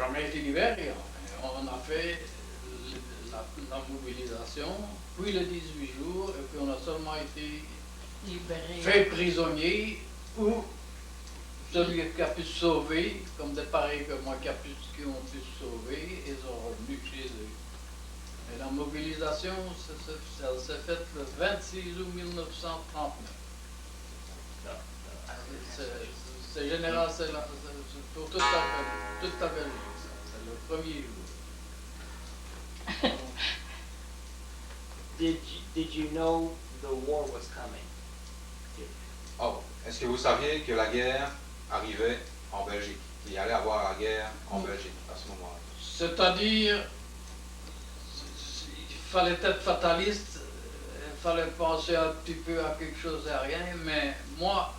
jamais été libérés. On a fait la mobilisation, puis les 18 jours, et puis on a seulement été libéré. fait prisonnier, ou celui qui a pu se sauver, comme des pareils que moi qui ont pu se sauver, ils sont revenus chez eux. Et la mobilisation, ça s'est faite le 26 août 1939. C'est général, c'est pour toute la Belgique, c'est le premier jour. Did you know the war was coming? Oh, est-ce que vous saviez que la guerre arrivait en Belgique? Il y allait avoir la guerre en Belgique à ce moment-là? C'est-à-dire, il fallait être fataliste, il fallait penser un petit peu à quelque chose et à rien, mais moi,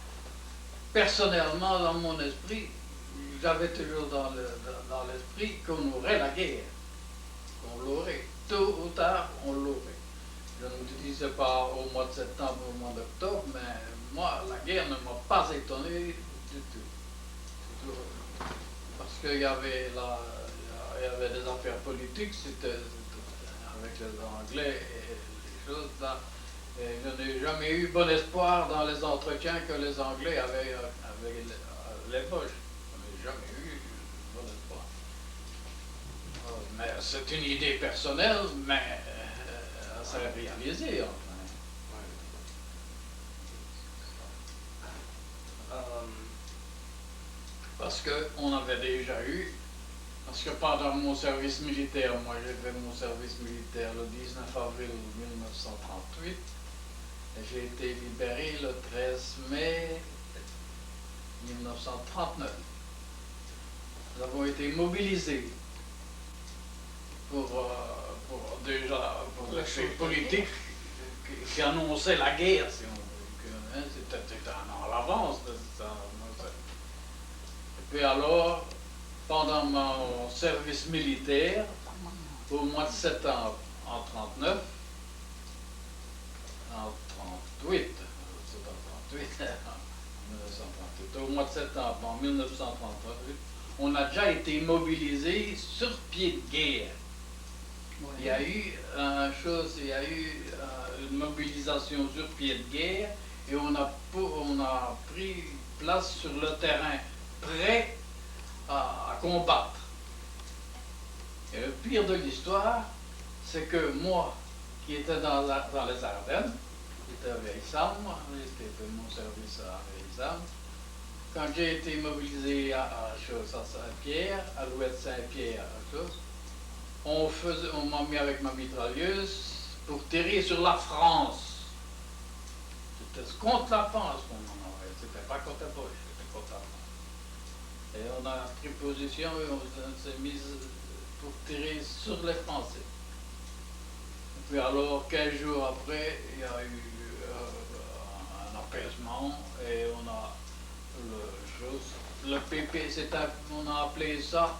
personnellement, dans mon esprit, j'avais toujours dans l'esprit qu'on aurait la guerre, qu'on l'aurait, tôt ou tard, on l'aurait. Je ne disais pas au mois de septembre, au mois d'octobre, mais moi, la guerre ne m'a pas étonné du tout. Parce qu'il y avait des affaires politiques, c'était avec les Anglais et les choses là. Et je n'ai jamais eu bon espoir dans les entretiens que les Anglais avaient avec les Boches. Je n'ai jamais eu bon espoir. Mais c'est une idée personnelle, mais ça s'est réalisé enfin. Parce qu'on avait déjà eu, parce que pendant mon service militaire, moi j'ai fait mon service militaire le 19 avril 1938, et j'ai été libéré le 13 mai 1939. Nous avons été mobilisés pour les faits politiques qui annonçaient la guerre, si on veut. C'était un an à l'avance. Et puis alors, pendant mon service militaire, au mois de septembre en 39, en 38, c'est en 38, en 1938, au mois de septembre en 1938, on a déjà été mobilisés sur pied de guerre. Ouais. Il y a eu une mobilisation sur pied de guerre et on a pris place sur le terrain prêt à combattre. Et le pire de l'histoire, c'est que moi, qui étais dans les Ardennes, j'étais à Veissam, j'ai fait mon service à Veissam, quand j'ai été mobilisé à Saint-Pierre, à l'ouest de Saint-Pierre, on m'a mis avec ma mitrailleuse pour tirer sur la France. C'était contre la France qu'on en avait, c'était pas contre la Boche, c'était contre la France. Et on a pris position et on s'est mis pour tirer sur les Français. Et puis alors, 15 jours après, il y a eu un apaisement et on a le PP, on a appelé ça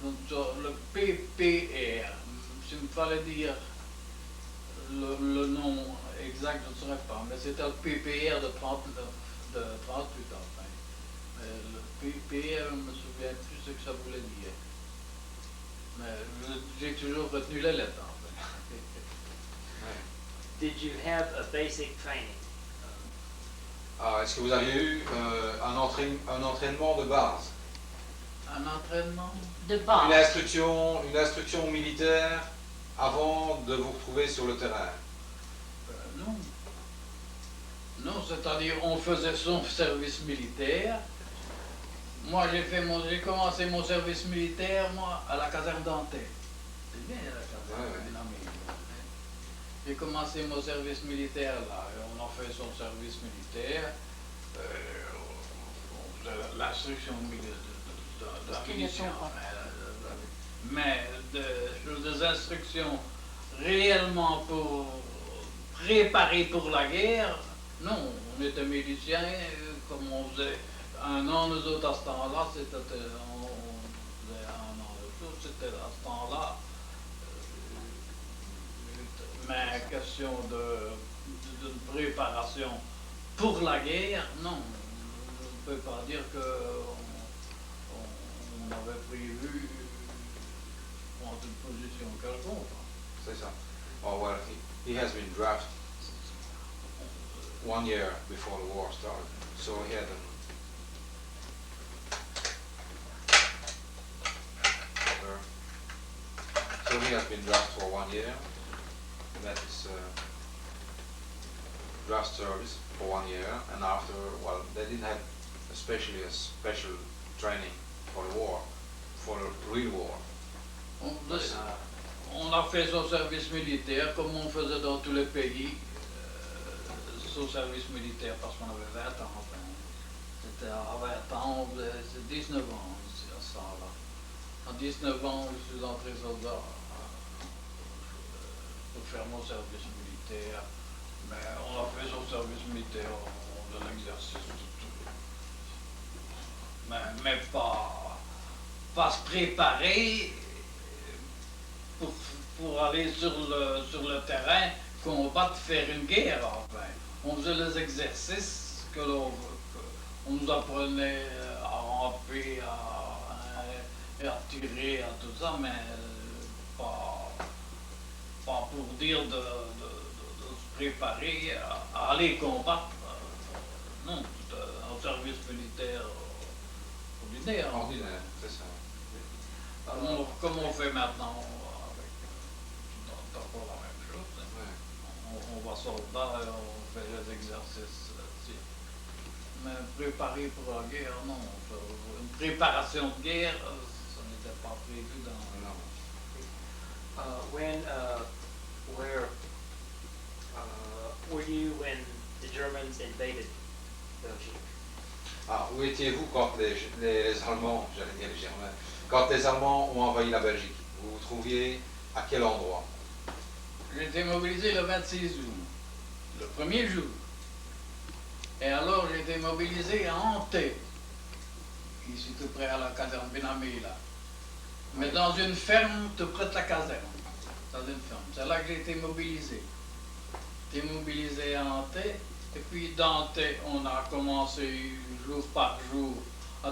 le PPR. S'il me fallait dire le nom exact, je ne saurais pas, mais c'était le PPR de 38 enfin. Mais le PPR, je ne me souviens plus ce que ça voulait dire. Mais j'ai toujours retenu les lettres en fait. Did you have a basic training? Est-ce que vous avez eu un entraînement de base? Un entraînement de base? Une instruction militaire avant de vous retrouver sur le terrain? Non. Non, c'est-à-dire on faisait son service militaire. Moi j'ai commencé mon service militaire moi, à la caserne d'Antenne. C'est bien la caserne dynamique. J'ai commencé mon service militaire là, et on a fait son service militaire, on faisait l'instruction de la munition, mais des instructions réellement pour préparer pour la guerre, non, on était miliciens, comme on faisait un an, nous autres à ce temps-là, on faisait un an de tout, c'était à ce temps-là. Mais question de préparation pour la guerre, non. Je ne peux pas dire qu'on avait prévu dans une position quelconque. C'est ça. Oh, well, he has been drafted 1 year before the war started. So he had so he has been drafted for 1 year. That is draft service for 1 year, and after, well, they didn't have especially a special training for the war, for the real war. On a fait son service militaire comme on faisait dans tous les pays, son service militaire parce qu'on avait 20 ans. Enfin, c'était à 20 ans, c'est 19 ans à ce temps-là. À 19 ans, je suis entré soldat pour faire mon service militaire. Mais on a fait son service militaire de l'exercice, mais pas se préparer pour aller sur le terrain, combattre, faire une guerre, enfin. On faisait les exercices on nous apprenait à ramper, à tirer, à tout ça, mais pas pour dire de se préparer à aller combattre. Non, c'était un service militaire ordinaire. Ordinaire, c'est ça. Comme on fait maintenant, c'est encore la même chose. Ouais. On va soldat et on fait les exercices. Mais préparer pour la guerre, non. Une préparation de guerre, ça n'était pas prévu dans... Non. Where were you when the Germans invaded Belgium? Ah, où étiez-vous quand les Allemands, j'allais dire les Germains, quand les Allemands ont envahi la Belgique? Vous vous trouviez à quel endroit? J'ai été mobilisé le 26 août, le premier jour. Et alors j'ai été mobilisé à Hanté, ici tout près à la caserne Benamé, là. Mais dans une ferme tout près de la caserne. Dans une ferme. C'est là que j'ai été mobilisé. J'ai été mobilisé à Hanté. Et puis d'Hanté, on a commencé jour par jour à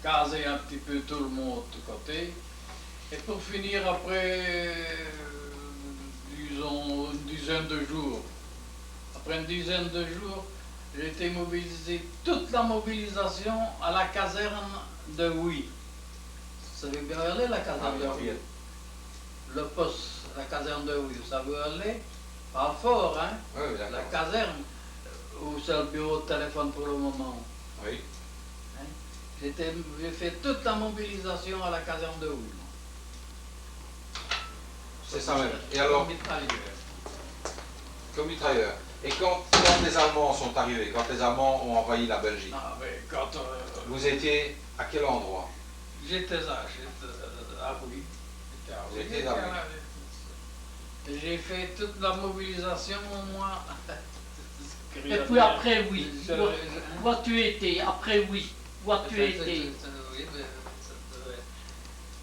caser un petit peu tout le monde de côté. Et pour finir après, disons, une dizaine de jours. Après une dizaine de jours, j'ai été mobilisé, toute la mobilisation à la caserne de Huy. Vous savez bien où elle est, la caserne de Huy? Le poste, la caserne de Huy, vous savez où elle est? Pas fort, hein? Oui, d'accord. La caserne, où c'est le bureau de téléphone pour le moment. Oui. Hein? J'ai fait toute la mobilisation à la caserne de Huy. C'est ça même. Et alors, Comme mitrailleur. comme mitrailleur. Et quand les Allemands sont arrivés, quand les Allemands ont envahi la Belgique, Ah, mais quand vous étiez à quel endroit? j'étais à Huy. Vous étiez à Huy. J'ai fait toute la mobilisation, moi. Et puis après, oui. Où as-tu été? Après, oui. Où as-tu été?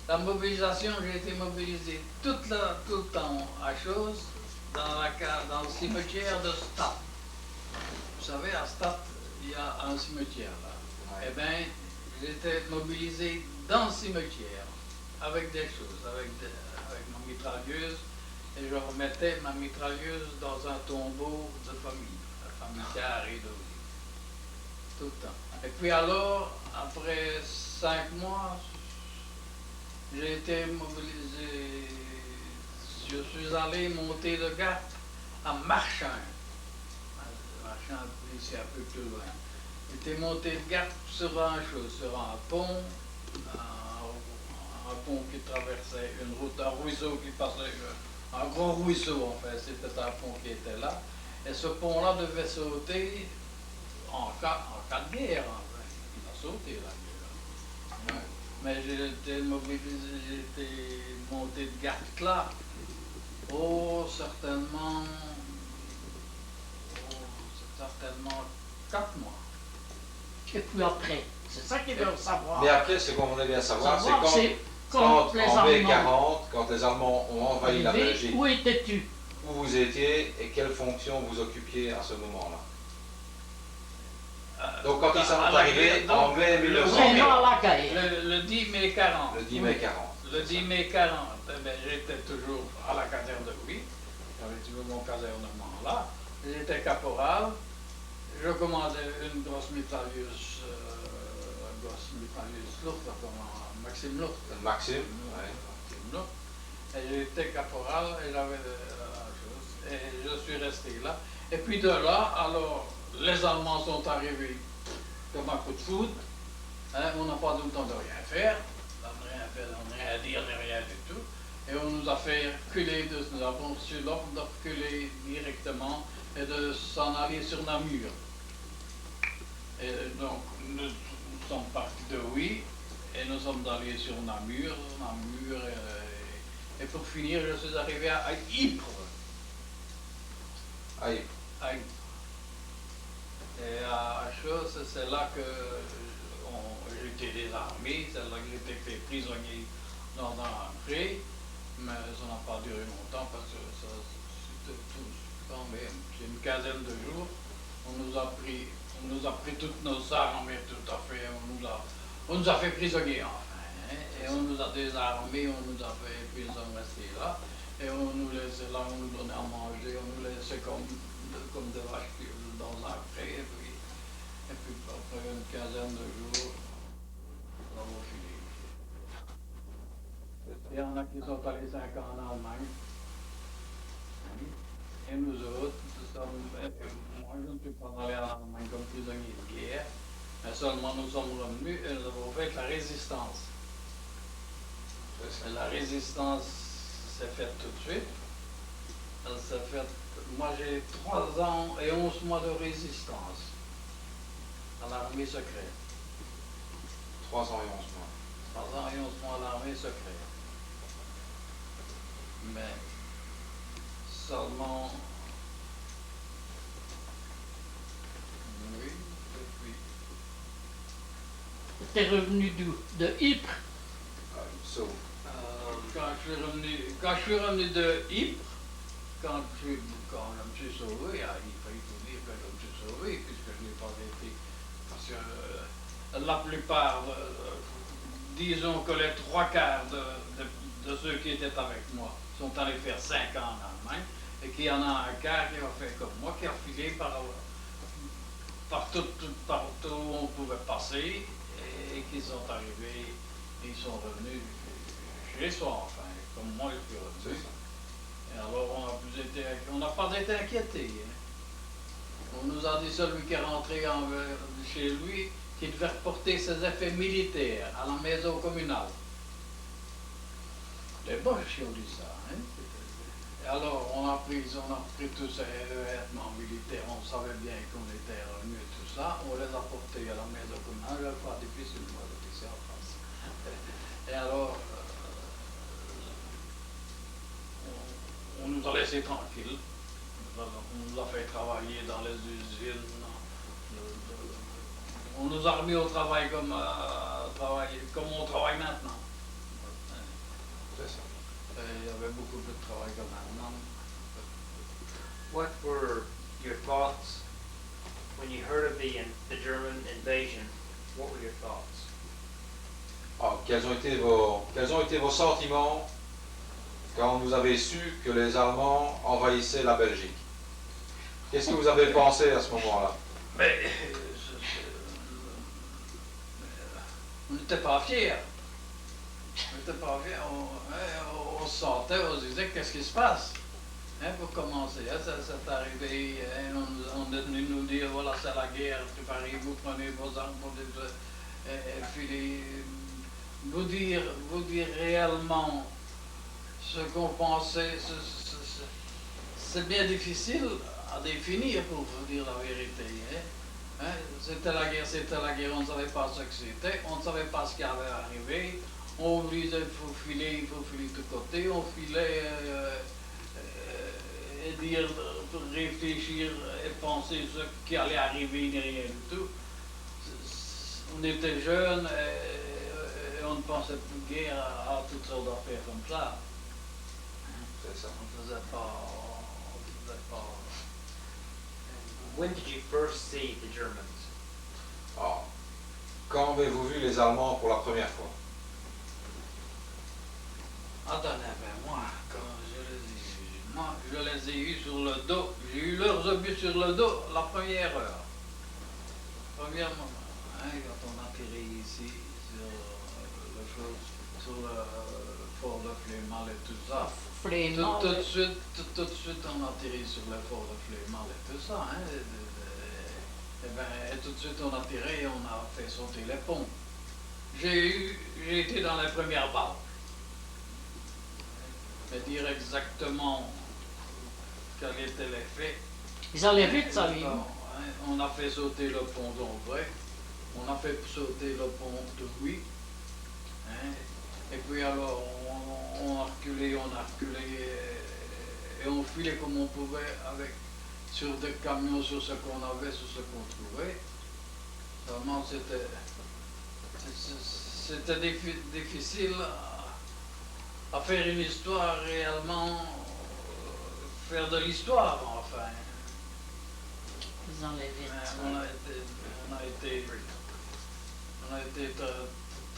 La mobilisation, j'ai été mobilisé tout le temps à chose dans le cimetière de Stade. Vous savez, à Stade, il y a un cimetière là. Ouais. Eh bien, j'étais mobilisé dans le cimetière avec des choses, avec ma mitrailleuse, et je remettais ma mitrailleuse dans un tombeau de famille, la famille qui arrive de Huy. Tout le temps. Et puis alors, après 5 mois, j'ai été mobilisé, je suis allé monter de garde à Marchand. Marchand, ici un peu plus loin. J'étais monté de garde sur un pont, un pont qui traversait une route, un ruisseau qui passait, un gros ruisseau en fait, c'était un pont qui était là. Et ce pont-là devait sauter en cas de guerre, en fait. Il a sauté la guerre. Ouais. Mais j'ai été mobilisé, j'ai été monté de garde là, certainement 4 mois. Et puis après, c'est ça qu'ils veulent savoir. Mais après, ce qu'on voudrait bien savoir, c'est quand quand les en mai Allemands 40, quand les Allemands ont envahi la arrivaient, Belgique, où étais-tu? où vous étiez et quelle fonction vous occupiez à ce moment-là? Donc quand ils sont arrivés en mai 1940, Vraiment à la guerre. Le 10 mai 40. le 10 mai 40. Le 10 mai 40, eh ben, j'étais toujours à la caserne de Louis. J'avais toujours mon casernement là. J'étais caporal. Je commandais une grosse mitrailleuse lourde, Maxime lourde. Maxime, Maxime lourde. Et j'étais caporal et j'avais la chose. Et je suis resté là. Et puis de là, alors, les Allemands sont arrivés comme un coup de foudre. Hein, on n'a pas eu le temps de rien faire. De rien dire, de rien du tout. Et on nous a fait reculer, nous avons reçu l'ordre de reculer directement et de s'en aller sur Namur. Et donc, nous sommes partis de Oui et nous sommes allés sur Namur, et pour finir, je suis arrivé à Ypres. à Ypres. À Ypres. Et à chose, c'est là que j'étais désarmé, c'est là que j'étais fait prisonnier dans un pré, mais ça n'a pas duré longtemps parce que c'était tout quand même. C'est une quinzaine de jours. On nous a pris toutes nos armes et tout à fait. On nous a fait prisonniers enfin. Hein, et on nous a désarmés, on nous a fait, et puis nous sommes restés là. Et on nous laissait là, on nous donnait à manger, on nous laissait comme des vaches dans un pré. Et puis après une quinzaine de jours, nous avons fini. Il y en a qui sont allés 5 ans en Allemagne. Et nous autres, moi je ne suis pas allé en Allemagne comme prisonnier de guerre, mais seulement nous sommes revenus et nous avons fait la résistance. Et la résistance s'est faite tout de suite. Elle s'est faite, moi j'ai 3 ans et 11 mois de résistance à l'armée secrète. 3 ans et 11 mois. 3 ans et 11 mois à l'armée secrète. Mais seulement, oui, depuis. T'es revenu d'où? De Ypres? So, Quand je suis revenu de Ypres, quand je me suis sauvé, il faut dire que je me suis sauvé, puisque je n'ai pas été. Parce que la plupart, disons que les 3/4 de ceux qui étaient avec moi sont allés faire 5 ans en Allemagne, et qu'il y en a un quart qui a fait comme moi, qui a filé partout où on pouvait passer, et qui sont arrivés, et ils sont revenus chez soi, enfin, comme moi je suis revenu. Et alors on n'a pas été inquiétés. Hein. On nous a dit celui qui est rentré chez lui, qui devait reporter ses effets militaires à la maison communale. Les Boches qui ont dit ça. Hein. Et alors on a pris tous ces vêtements militaires, on savait bien qu'on était revenus et tout ça, on les a portés à la maison communale, je crois difficile moi de ici en France. Et alors on nous a laissés tranquilles, on nous a fait travailler dans les usines, on nous a remis au travail comme on travaille maintenant. Il y avait beaucoup de travail comme maintenant. What were your thoughts when you heard of the German invasion? What were your thoughts? Ah, quels ont été vos sentiments quand vous avez su que les Allemands envahissaient la Belgique? Qu'est-ce que vous avez pensé à ce moment-là? Mais on n'était pas fiers. On n'était pas fiers. On se sentait, on se disait qu'est-ce qui se passe? Hein, pour commencer, hein, c'est arrivé, hein, on est venu nous dire voilà c'est la guerre, préparez-vous, prenez vos armes pour filer. Vous dire réellement ce qu'on pensait, c'est bien difficile à définir pour vous dire la vérité. Hein. C'était la guerre, on ne savait pas ce que c'était, on ne savait pas ce qui allait arriver, on disait il faut filer de côté, on filait et dire, réfléchir et penser ce qui allait arriver, ni rien du tout. On était jeunes et on ne pensait plus guère à toutes sortes d'affaires comme ça. C'est ça. On ne faisait pas. When did you first see the Germans? Ah. Quand avez-vous vu les Allemands pour la première fois? ai eu sur le dos. J'ai eu leurs obus sur le dos la première heure. Premier moment. Hein, quand on atterrit ici sur le fort de Flémal et tout ça. Tout de suite on atterrit sur le fort de Flémal et tout ça. Hein, et tout de suite on a tiré et on a fait sauter les ponts. J'ai été dans les premières balles. Mais dire exactement quel était l'effet. Ils allaient vite, ça, lui. On a fait sauter le pont d'Ombré, on a fait sauter le pont de Huy. Hein, et puis alors on a reculé et on filait comme on pouvait sur des camions, sur ce qu'on avait, sur ce qu'on trouvait. Vraiment c'était difficile à faire une histoire réellement, faire de l'histoire enfin. Ils enlevaient vite. On a été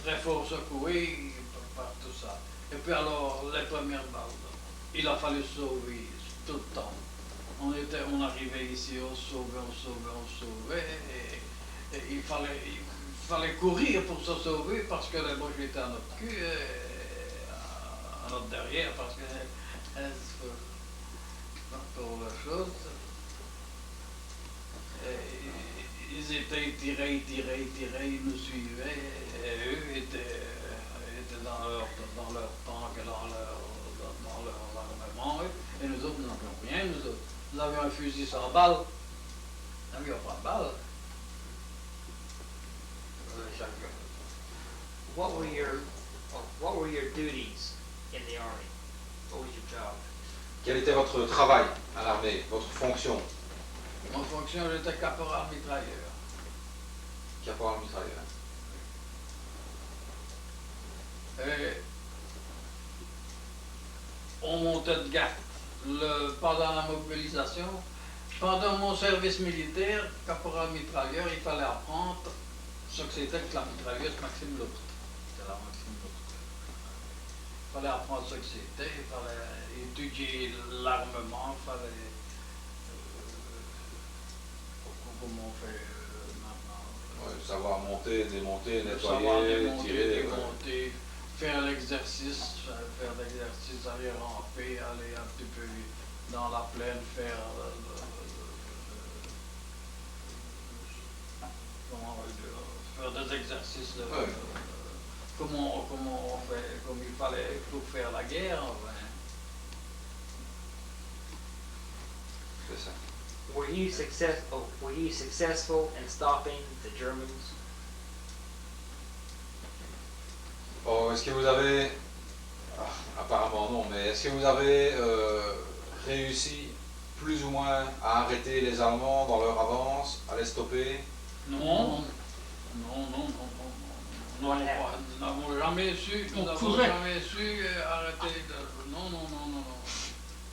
très fort secoués par tout ça. Et puis alors, les premières balles, il a fallu sauver tout le temps. On arrivait ici, on sauvait, et il fallait courir pour se sauver parce que les boches étaient à notre cul, à notre derrière, parce que pour la chose. Ils étaient tirés, ils nous suivaient, et eux étaient dans leur tank, dans leur armement, et nous autres, nous n'avions rien, nous avions un fusil sans balle, nous n'avions pas de balle. What were your duties in the army? What was your job? Quel était votre travail à l'armée, votre fonction? Mon fonction, j'étais caporal mitrailleur. Caporal mitrailleur. Et on montait de garde pendant la mobilisation. Pendant mon service militaire, caporal mitrailleur, il fallait apprendre ce que c'était que la mitrailleuse Maxime Lourdes. C'était la Maxime Lourdes. Il fallait apprendre ce que c'était, il fallait étudier l'armement, il fallait... comment on fait maintenant. Ouais, savoir monter, démonter, Savoir nettoyer, démonter, tirer. démonter, faire l'exercice, aller ramper, aller un petit peu dans la plaine, faire des exercices de comment on fait, comme il fallait pour faire la guerre. Enfin. C'est ça. Were you successful in stopping the Germans? Bon, est-ce que vous avez... apparemment non, mais est-ce que vous avez réussi plus ou moins à arrêter les Allemands dans leur avance, à les stopper? Non. Nous n'avons jamais su arrêter de... Non.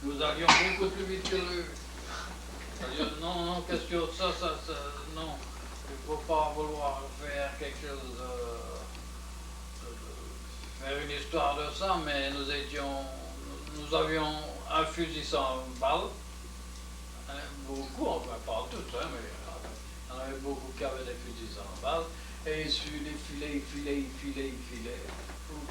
Nous allions beaucoup plus vite que eux. Non, qu'est-ce que ça, non. Il ne faut pas vouloir faire quelque chose, faire une histoire de ça, mais nous avions un fusil sans balle. Hein, beaucoup, enfin pas tous, hein, mais il y en avait beaucoup qui avaient des fusils sans balle. Et ils filaient.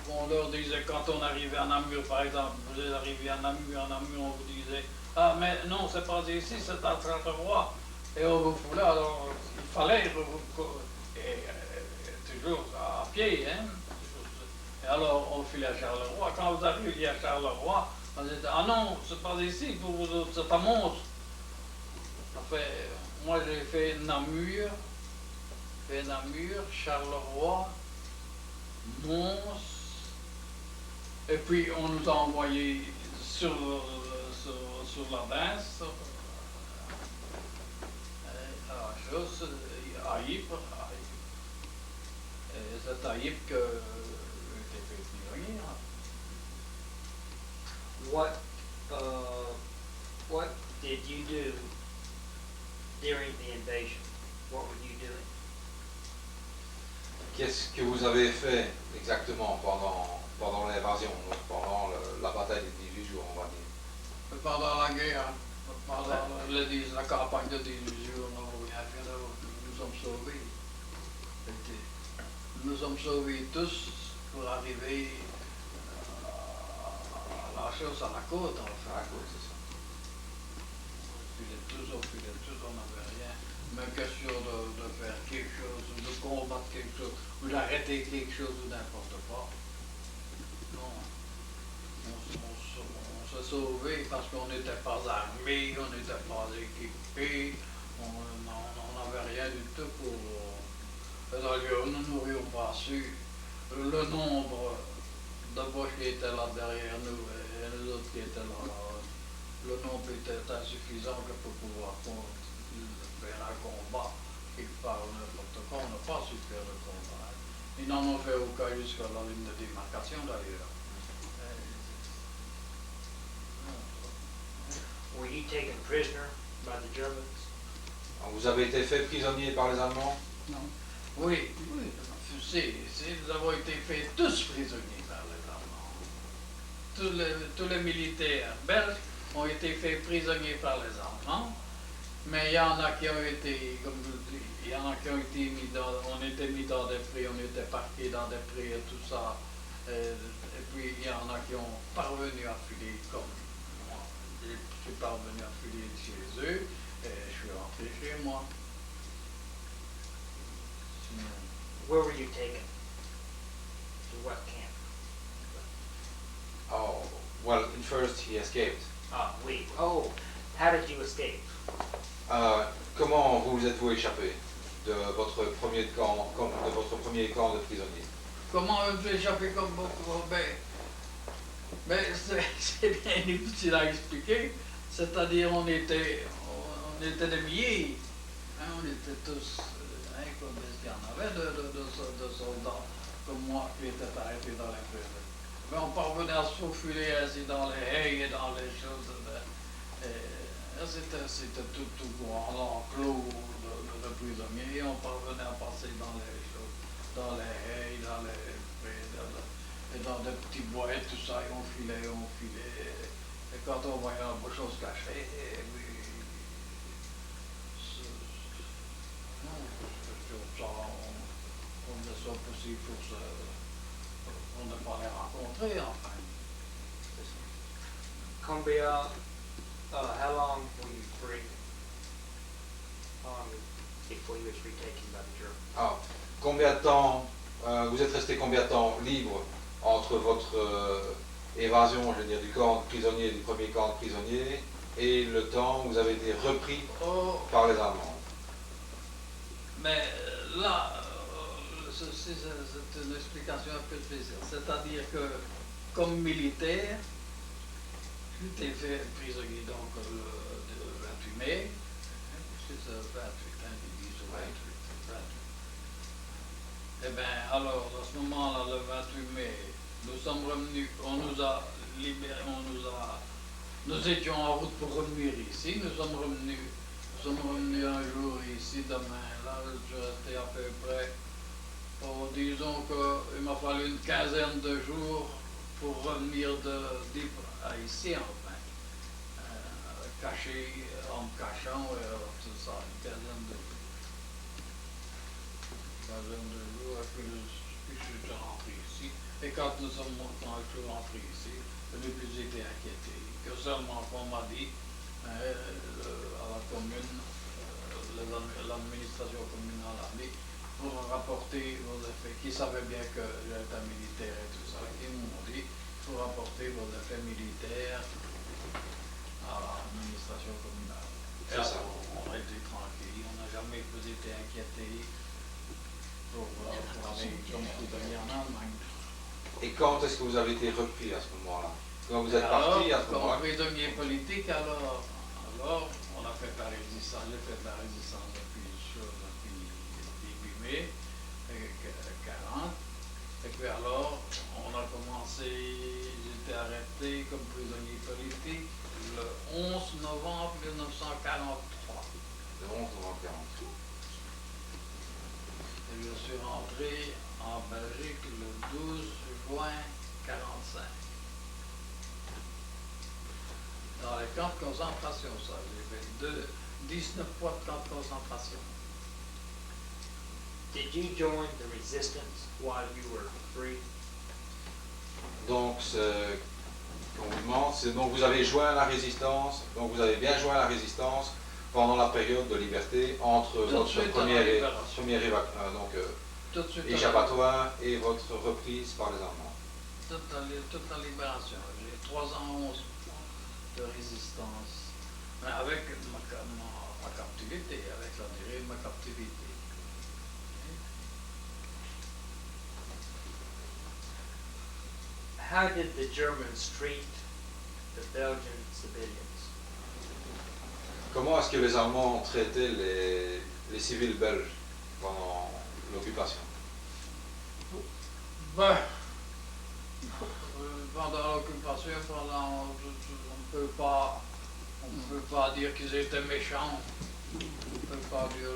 On leur disait, quand on arrivait à Namur, par exemple, vous arrivez à Namur, on vous disait, ah mais non, c'est pas ici, c'est à Charleroi. Et on vous foulait, alors il fallait, toujours à pied, hein. Et alors on filait à Charleroi. Quand vous arriviez à Charleroi, on disait, ah non, c'est pas ici, pour vous autres, c'est à Mons. Enfin, moi j'ai fait Namur, Charleroi, Mons, et puis on nous a envoyé sur la Danse, à Ypres, et c'est à Ypres que j'ai fait prisonnier. What did you do during the invasion? What were you doing? Qu'est-ce que vous avez fait exactement pendant l'invasion, pendant la bataille des 18 jours, on va dire? Pendant la guerre, pendant la campagne de 18 jours, on n'a rien fait, nous sommes sauvés. Nous sommes sauvés tous pour arriver à la chose, à la côte, enfin. À la côte, c'est ça. On filait tous, on n'avait rien. Mais question de faire quelque chose, de combattre quelque chose, ou d'arrêter quelque chose ou n'importe quoi. Non. On s'est sauvés parce qu'on n'était pas armés, on n'était pas équipés, on n'avait rien du tout pour... D'ailleurs, nous n'aurions pas su le nombre de Boches qui étaient là derrière nous et les autres qui étaient là. Le nombre était insuffisant que pour pouvoir faire un combat quelque part ou n'importe quoi. On n'a pas su faire le combat. Ils n'en ont fait aucun jusqu'à la ligne de démarcation d'ailleurs. Were you taken prisoner by the Germans? Vous avez été fait prisonnier par les Allemands? Non. Oui, nous avons été faits tous prisonniers par les Allemands. Tous les militaires belges ont été faits prisonniers par les Allemands, mais il y en a qui ont été, comme je le dis, il y en a qui ont été mis on était mis dans des prés, on était parqués dans des prés et tout ça, et puis il y en a qui ont parvenu à filer comme moi. Je suis parvenu à filer chez eux, et je suis rentré chez moi. Where were you taken? To what camp? Oh, well, first he escaped. Ah, oui. Oh, how did you escape? Comment vous êtes-vous échappé de votre premier camp, de prisonniers? Comment on peut échapper comme beaucoup? Ben c'est bien difficile à expliquer. C'est-à-dire on était des milliers. Hein, on était tous, comme il y en avait de soldats comme moi qui étaient arrêtés dans les prisons. Mais on parvenait à se faufiler ainsi dans les haies et dans les choses. C'était tout grand, l'enclos de prisonniers, et on parvenait à passer dans les choses, dans les haies, dans les prés, et dans des petits bois et tout ça, et on filait. Et quand on voyait la bouche, on se cachait, et puis... on ne soit possible pour ne pas les rencontrer, enfin. Cumbria, how long were you free? How long before you was retaken by the Germans? Ah, combien de temps, vous êtes resté combien de temps libre entre votre évasion, je veux dire, du camp de prisonniers, du premier camp de prisonniers, et le temps où vous avez été repris par les Allemands? Mais là, c'est une explication un peu spéciale. C'est-à-dire que, comme militaire, j'étais fait prisonnier donc le 28 mai, c'est ça, 28, hein, 18 ou 28. Eh bien, alors, à ce moment-là, le 28 mai, nous sommes revenus, on nous a libérés, nous étions en route pour revenir ici, nous sommes revenus un jour ici, demain, là, je restais à peu près, disons qu'il m'a fallu une quinzaine de jours pour revenir ici, enfin, caché, en me cachant, tout ça, une quinzaine de jours, et puis je suis rentré ici. Et quand je suis rentré ici, je n'ai plus été inquiété, que seulement qu'on m'a dit, à la commune, l'administration communale a dit, pour rapporter vos effets, qui savaient bien que j'étais militaire et tout ça, qui m'ont dit, pour rapporter vos effets militaires à l'administration communale. Et C'est ça. On a été tranquille, on n'a jamais été inquiété pour aller comme prisonnier en Allemagne. Et quand est-ce que vous avez été repris à ce moment-là? Quand vous êtes parti à ce moment-là? Comme prisonnier politique, alors on a fait la résistance, j'ai fait la résistance depuis début mai 40. Et puis alors, on a commencé, j'étais arrêté comme prisonnier politique le 11 novembre 1943. Le 11 novembre 1943. Et je suis rentré en Belgique le 12 juin 1945. dans les camps de concentration, ça. J'ai fait 19 mois de camps de concentration. Did you join the resistance while you were free? Donc, qu'on vous demande, c'est donc vous avez joint à la résistance, donc vous avez bien joint à la résistance pendant la période de liberté entre votre échappatoire et votre reprise par les Allemands. Toute la libération. J'ai 3 ans 11 mois de résistance. Mais avec ma captivité, avec la durée de ma captivité. How did the Germans treat the Belgian civilians? Comment est-ce que les Allemands traitaient les civils belges pendant l'occupation? Ben, pendant l'occupation, on ne peut pas dire qu'ils étaient méchants. On ne peut pas dire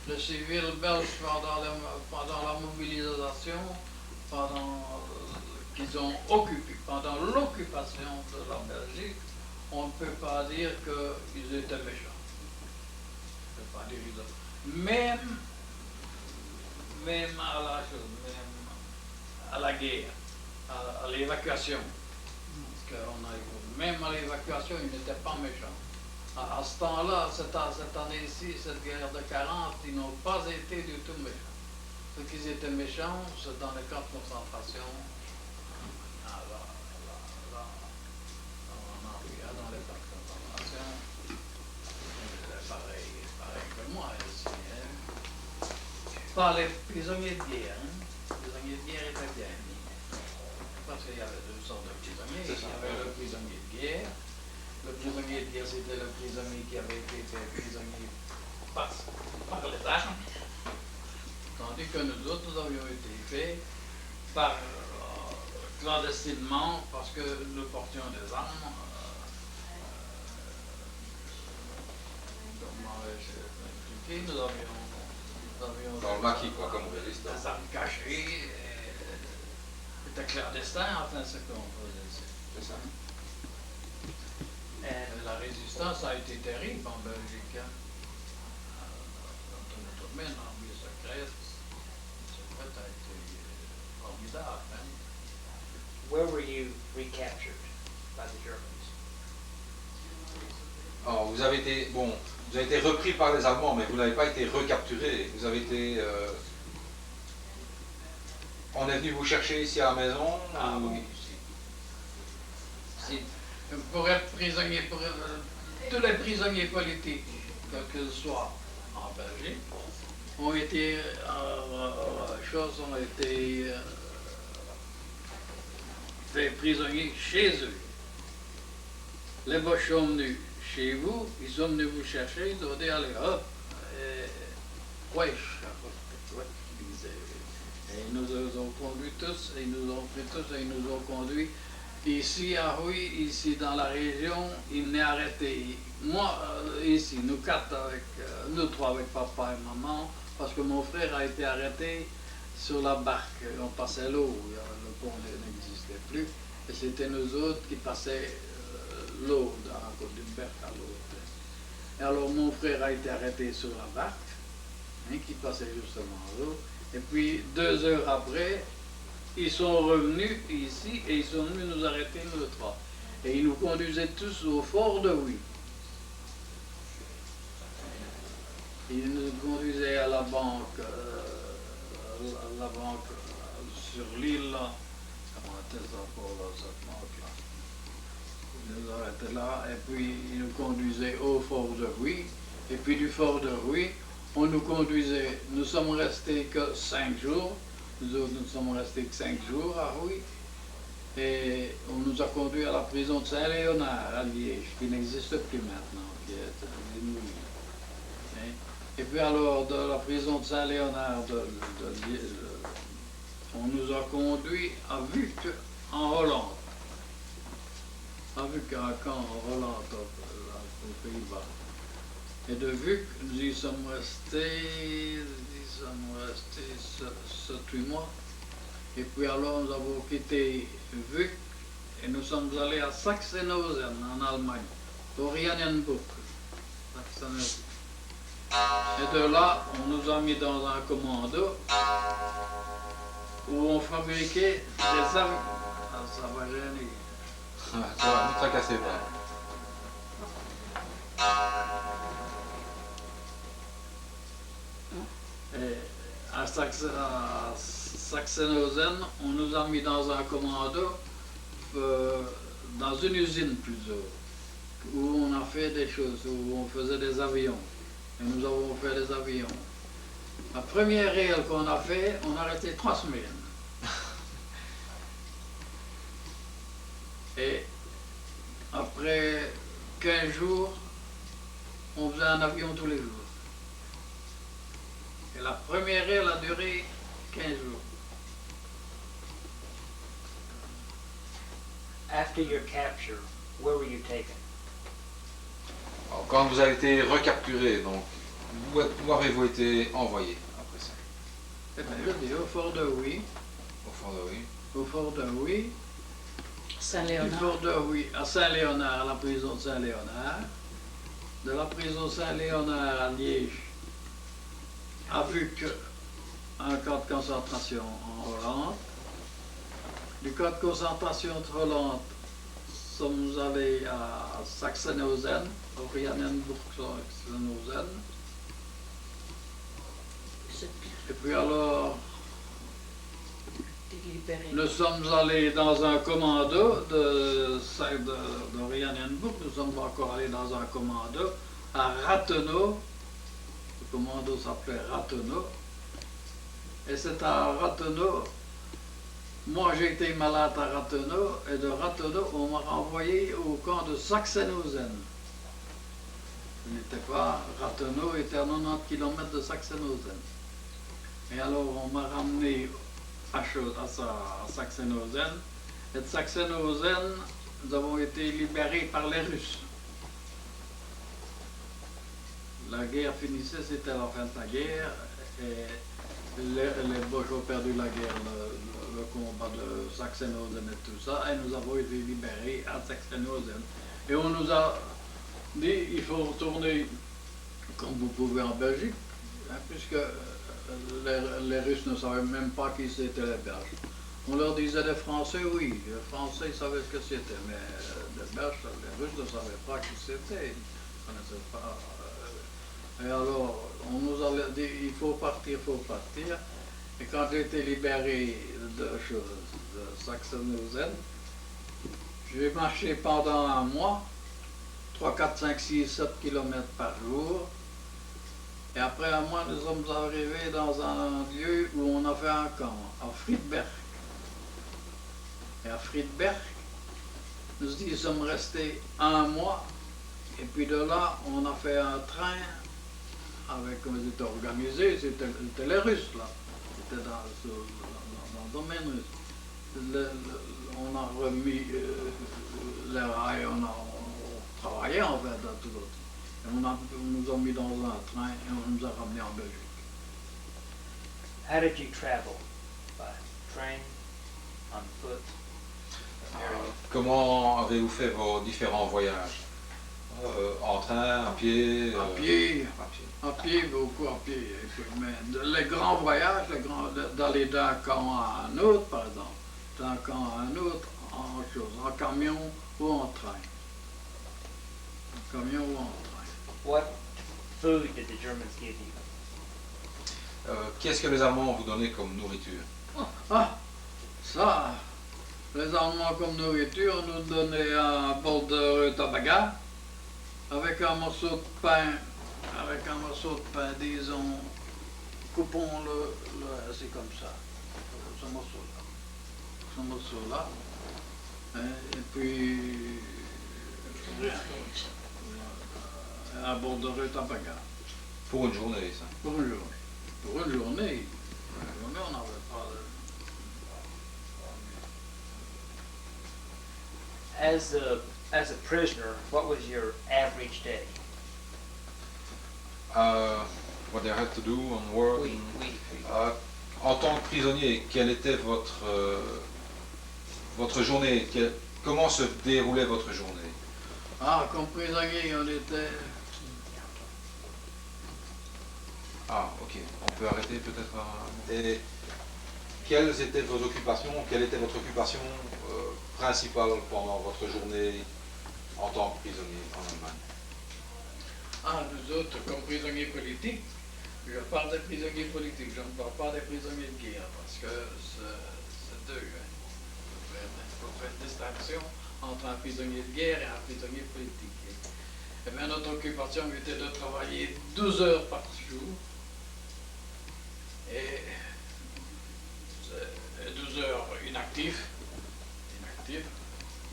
le civil belge pendant la mobilisation, qu'ils ont occupé, pendant l'occupation de la Belgique, on ne peut pas dire qu'ils étaient méchants. On ne peut pas dire qu'ils ont... Même à la guerre, à l'évacuation. Même à l'évacuation, ils n'étaient pas méchants. À ce temps-là, cette année-ci, cette guerre de 40, ils n'ont pas été du tout méchants. Ceux qui étaient méchants, c'est dans les camps de concentration, dans les camps de concentration. Pareil que moi ici. Pas les prisonniers de guerre. Les prisonniers de guerre étaient bien mis. Parce qu'il y avait 2 sortes de prisonniers. Il y avait le prisonnier de guerre. Le prisonnier de guerre, c'était le prisonnier qui avait été fait prisonnier par les armes. Tandis que nous autres, nous avions été faits clandestinement parce que nous portions des armes. Comment vais-je expliquer? Nous avions dans le maquis, quoi, comme résistant. Des armes cachées. C'était clandestin, enfin, ce qu'on faisait. C'est ça. Et la résistance a été terrible en Belgique. Dans notre domaine, en vie secrète, a été formidable. Where were you recaptured by the Germans? Alors, vous avez été repris par les Allemands, mais vous n'avez pas été recapturé. Vous avez été... On est venu vous chercher ici à la maison? Ah oui, ici. Pour être prisonnier, tous les prisonniers politiques, quels qu'ils soient en Belgique, ont été faits prisonniers chez eux. Les Boches sont venus chez vous, ils sont venus vous chercher, ils ont dit allez hop, wesh, et ils nous ont conduits tous, et ils nous ont pris tous, et ils nous ont conduits ici à Rouy, ici dans la région, ils venaient arrêter. Moi, ici, nous 4 nous 3 avec papa et maman, parce que mon frère a été arrêté sur la barque. On passait l'eau, le pont n'existait plus, et c'était nous autres qui passaient l'eau dans la côte d'une berge à l'autre. Et alors mon frère a été arrêté sur la barque, qui passait justement l'eau, et puis 2 heures après, ils sont revenus ici et ils sont venus nous arrêter, nous 3. Et ils nous conduisaient tous au fort de Huy. Ils nous conduisaient à la banque sur l'île, comment était ça pour cette banque-là? Ils nous arrêtaient là et puis ils nous conduisaient au fort de Huy. Et puis du fort de Huy, on nous conduisait, nous sommes restés que 5 jours. Nous autres, nous sommes restés que 5 jours à Rouy et on nous a conduits à la prison de Saint-Léonard à Liège, qui n'existe plus maintenant, qui est démolie. Et puis alors, de la prison de Saint-Léonard de Liège, on nous a conduits à Vuc, en Hollande. À Vuc, à Caen, en Hollande, aux Pays-Bas. Et de Vuc, nous y sommes restés 7-8 mois. Et puis alors nous avons quitté Vuc et nous sommes allés à Sachsenhausen en Allemagne, Oranienburg. Et de là, on nous a mis dans un commando où on fabriquait des avions. Ah, ça va gêner. Ça va, ne tracassez pas. Et à Sachsenhausen, on nous a mis dans un commando, dans une usine plutôt, où on a fait des choses, où on faisait des avions. Et nous avons fait des avions. La première réelle qu'on a fait, on a resté 3 semaines. Et après 15 jours, on faisait un avion tous les jours. Et la première réelle a duré 15 jours. After your capture, where were you taken? Alors, quand vous avez été recapturé, donc, où avez-vous été envoyé après ça? Eh bien, je dis au fort de Huy. Au fort de Huy. Au fort de Huy. Du Saint-Léonard. fort de Huy à Saint-Léonard, à la prison de Saint-Léonard. De la prison de Saint-Léonard à Liège, a vu qu'un camp de concentration en Hollande. Du camp de concentration de Hollande, sommes allés à Sachsenhausen, Oranienburg, Sachsenhausen. Et puis alors, nous sommes allés dans un commando d'Oranienburg, nous sommes encore allés dans un commando à Rathenau. Le commando s'appelait Rathenau. Et c'est à Rathenau, moi j'ai été malade à Rathenau, et de Rathenau on m'a renvoyé au camp de Sachsenhausen. Je n'étais pas, Rathenau était à 90 km de Sachsenhausen. Et alors on m'a ramené à Sachsenhausen. Et de Sachsenhausen, nous avons été libérés par les Russes. La guerre finissait, c'était la fin de la guerre. Et les Boches ont perdu la guerre, le combat de Sachsenhausen et tout ça. Et nous avons été libérés à Sachsenhausen. Et on nous a dit, il faut retourner comme vous pouvez en Belgique, hein, puisque les Russes ne savaient même pas qui c'était les Belges. On leur disait les Français, oui, les Français savaient ce que c'était, mais les Belges, les Russes ne savaient pas qui c'était, ils ne connaissaient pas. Et alors, on nous a dit, il faut partir, il faut partir. Et quand j'ai été libéré de Sachsenhausen, j'ai marché pendant un mois, 3, 4, 5, 6, 7 km par jour. Et après un mois, nous sommes arrivés dans un lieu où on a fait un camp, à Friedberg. Et à Friedberg, nous y sommes restés un mois. Et puis de là, on a fait un train avec, comme c'était organisé, c'était les Russes là. C'était dans le domaine russe. On a remis les rails, on travaillait en fait dans tout l'autre. Et on nous a mis dans un train et on nous a ramenés en Belgique. How did you travel? By train, on foot? Comment avez-vous fait vos différents voyages? En train, à pied? À pied. À pied, beaucoup à pied. Mais les grands voyages, d'aller d'un camp à un autre, par exemple, d'un camp à un autre, en camion ou en train. En camion ou en train. What food did the Germans give you? Qu'est-ce que les Allemands vous donnaient comme nourriture? Ah, ça, les Allemands comme nourriture nous donnaient un bol de rutabaga avec un morceau de pain. Avec un morceau de pain, disons, coupons-le, c'est comme ça, ce morceau-là, et puis un bol de rutabaga. Pour une journée, ça? Pour une journée. Pour une journée, on n'avait pas de... As a prisoner, what was your average day? What they had to do on work. Oui. En tant que prisonnier, quelle était votre journée? comment se déroulait votre journée? Ah, comme prisonnier, on était... Ah, ok. On peut arrêter peut-être Et quelles étaient vos occupations? Quelle était votre occupation principale pendant votre journée en tant que prisonnier en Allemagne? Ah, nous autres, comme prisonniers politiques, je parle des prisonniers politiques, je ne parle pas des prisonniers de guerre, parce que c'est deux. Hein. Il faut faire une distinction entre un prisonnier de guerre et un prisonnier politique. Et bien, notre occupation était de travailler 12 heures par jour, et 12 heures inactifs,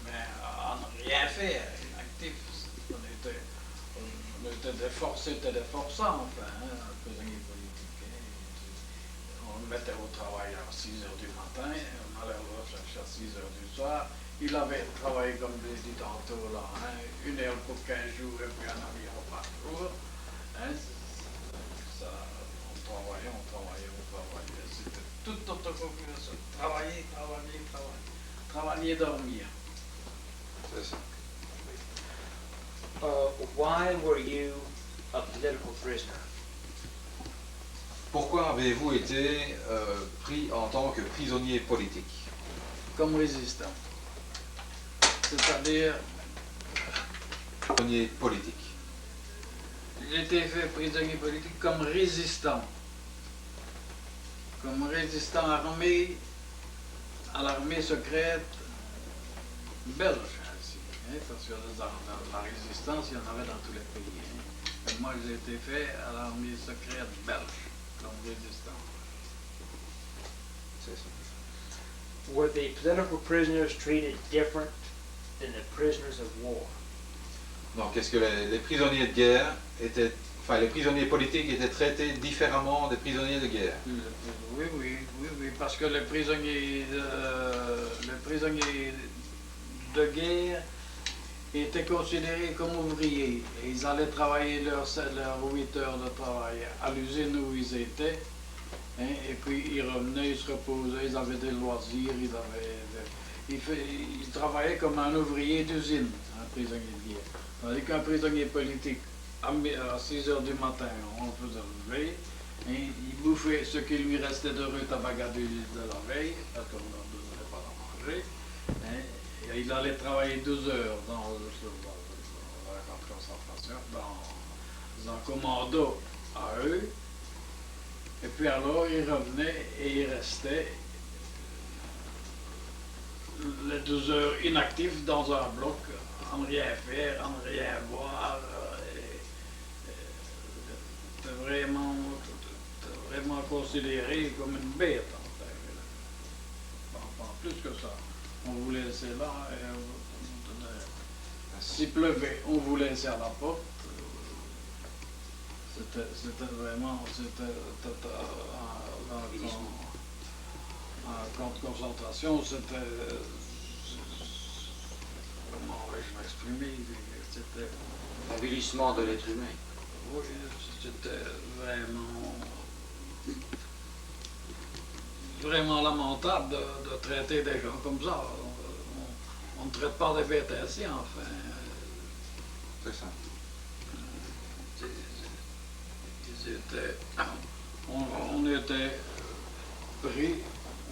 mais à ne rien faire, inactifs. On était des forçants, enfin, hein, un prisonnier politique. Hein. On le mettait au travail à 6 heures du matin, on allait le rechercher à 6 heures du soir. Il avait travaillé, comme je l'ai dit tantôt, là, hein, 1 heure pour 15 jours et puis 1 heure par jour. Hein, ça, on travaillait. C'était toute notre population. Travailler, dormir. C'est ça. Why were you a political prisoner? Pourquoi avez-vous été pris en tant que prisonnier politique? Comme résistant. C'est-à-dire, Prisonnier politique. j'ai été fait prisonnier politique comme résistant. Comme résistant armé à l'armée secrète belge. Hein, parce que la résistance, il y en avait dans tous les pays. Hein. Et moi, j'ai été fait à l'armée secrète belge, comme résistant. C'est ça. Were the political prisoners treated different than the prisoners of war? Donc, est-ce que les prisonniers de guerre étaient, enfin, les prisonniers politiques étaient traités différemment des prisonniers de guerre? Oui, parce que les prisonniers de guerre étaient considérés comme ouvriers. Et ils allaient travailler leurs 8 heures de travail à l'usine où ils étaient. Hein, et puis ils revenaient, ils se reposaient, ils avaient des loisirs, ils travaillaient comme un ouvrier d'usine, un prisonnier de guerre. Tandis qu'un prisonnier politique, à 6 heures du matin, on le faisait lever, hein, il bouffait ce qui lui restait de rutabagadus de la veille, parce qu'on ne devait pas en manger. Hein, et il allait travailler 12 heures dans la concentration, dans un commando à eux. Et puis alors, il revenait et il restait les 12 heures inactifs dans un bloc, en rien faire, en rien voir. C'était vraiment considéré comme une bête, en fait. Pas plus que ça. On vous laissait là, s'il pleuvait, on vous laissait à la porte. C'était vraiment, un camp de concentration, c'était, comment vais-je m'exprimer, c'était... L'avilissement de l'être humain. Oui, c'était vraiment lamentable de traiter des gens comme ça. On ne traite pas des bêtes ainsi, enfin. C'est ça. On était pris,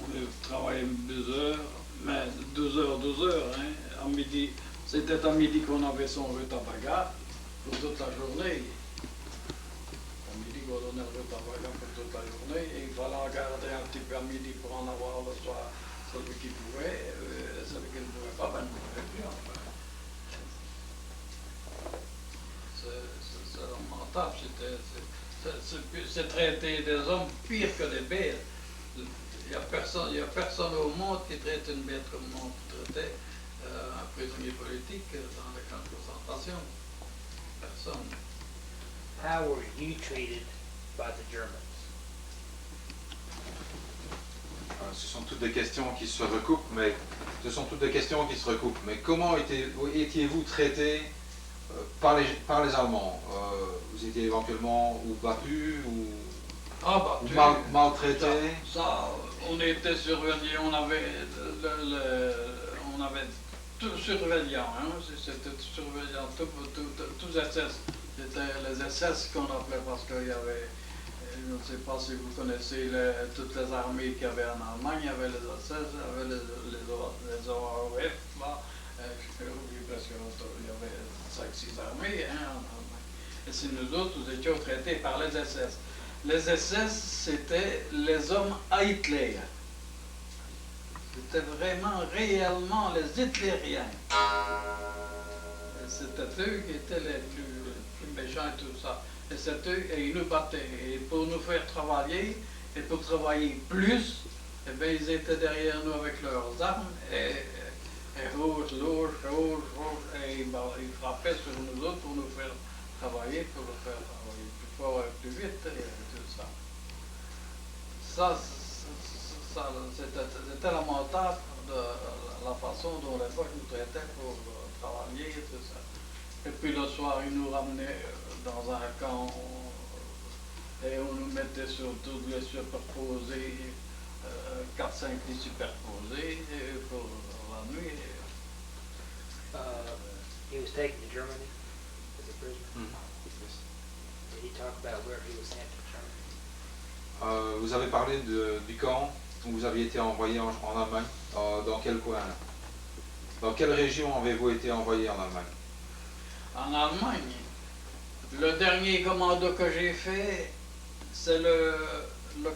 on travaillait 2 heures, mais 12 heures, hein, à midi. C'était à midi qu'on avait son rutabaga pour toute la journée. À midi qu'on donnait le rutabaga pour toute la journée, et il fallait en garder un petit peu à midi pour en avoir le soir celui qui pouvait, celui qui ne pouvait pas, ben ne pouvait plus, enfin. C'est lamentable, c'est traiter des hommes pire que des bêtes. Il n'y a personne au monde qui traite une bête comme on traitait un prisonnier politique dans les camps de concentration. Personne. How were you treated by the Germans? Ce sont toutes des questions qui se recoupent, mais comment étiez-vous traité par les Allemands? Vous étiez éventuellement ou battus ou maltraités? Ça, on était surveillés, on avait tout surveillant, hein, c'était surveillant, tous SS. C'était les SS qu'on appelait parce qu'il y avait, je ne sais pas si vous connaissez toutes les armées qu'il y avait en Allemagne, il y avait les SS, il y avait les OAF, là, je oublie presque, il y avait 5-6 armées hein, en Allemagne. Et si nous autres, nous étions traités par les SS. Les SS, c'était les hommes à Hitler. C'était vraiment, réellement les hitlériens. C'était eux qui étaient les plus méchants et tout ça. Et c'était eux, et ils nous battaient. Et pour nous faire travailler, et pour travailler plus, eh bien, ils étaient derrière nous avec leurs armes, et rouge, et ils frappaient sur nous autres pour nous faire travailler, pour nous faire travailler plus fort et plus vite, et tout ça. Ça, c'était lamentable de la façon dont les Boches nous traitaient pour travailler et tout ça. Et puis le soir, ils nous ramenaient dans un camp et on nous mettait sur tous les superposés, 4-5 lits superposés pour la nuit. He was taken to Germany as a prisoner. Did he talk about where he was sent to Germany? Vous avez parlé du camp où vous aviez été envoyé en Allemagne. Dans quel coin? Dans quelle région avez-vous été envoyé en Allemagne? En Allemagne, le dernier commando que j'ai fait, c'est le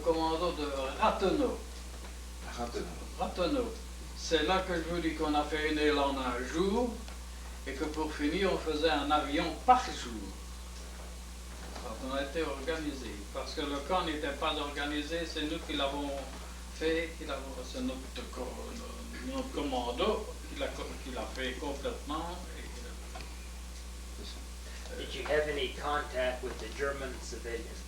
commando de Rathenau. Rathenau. C'est là que je vous dis qu'on a fait une élan un jour et que pour finir, on faisait un avion par jour. On a été organisé. Parce que le camp n'était pas organisé, c'est nous qui l'avons fait, c'est notre commando qui l'a fait complètement. Did you have any contact with the German civilians?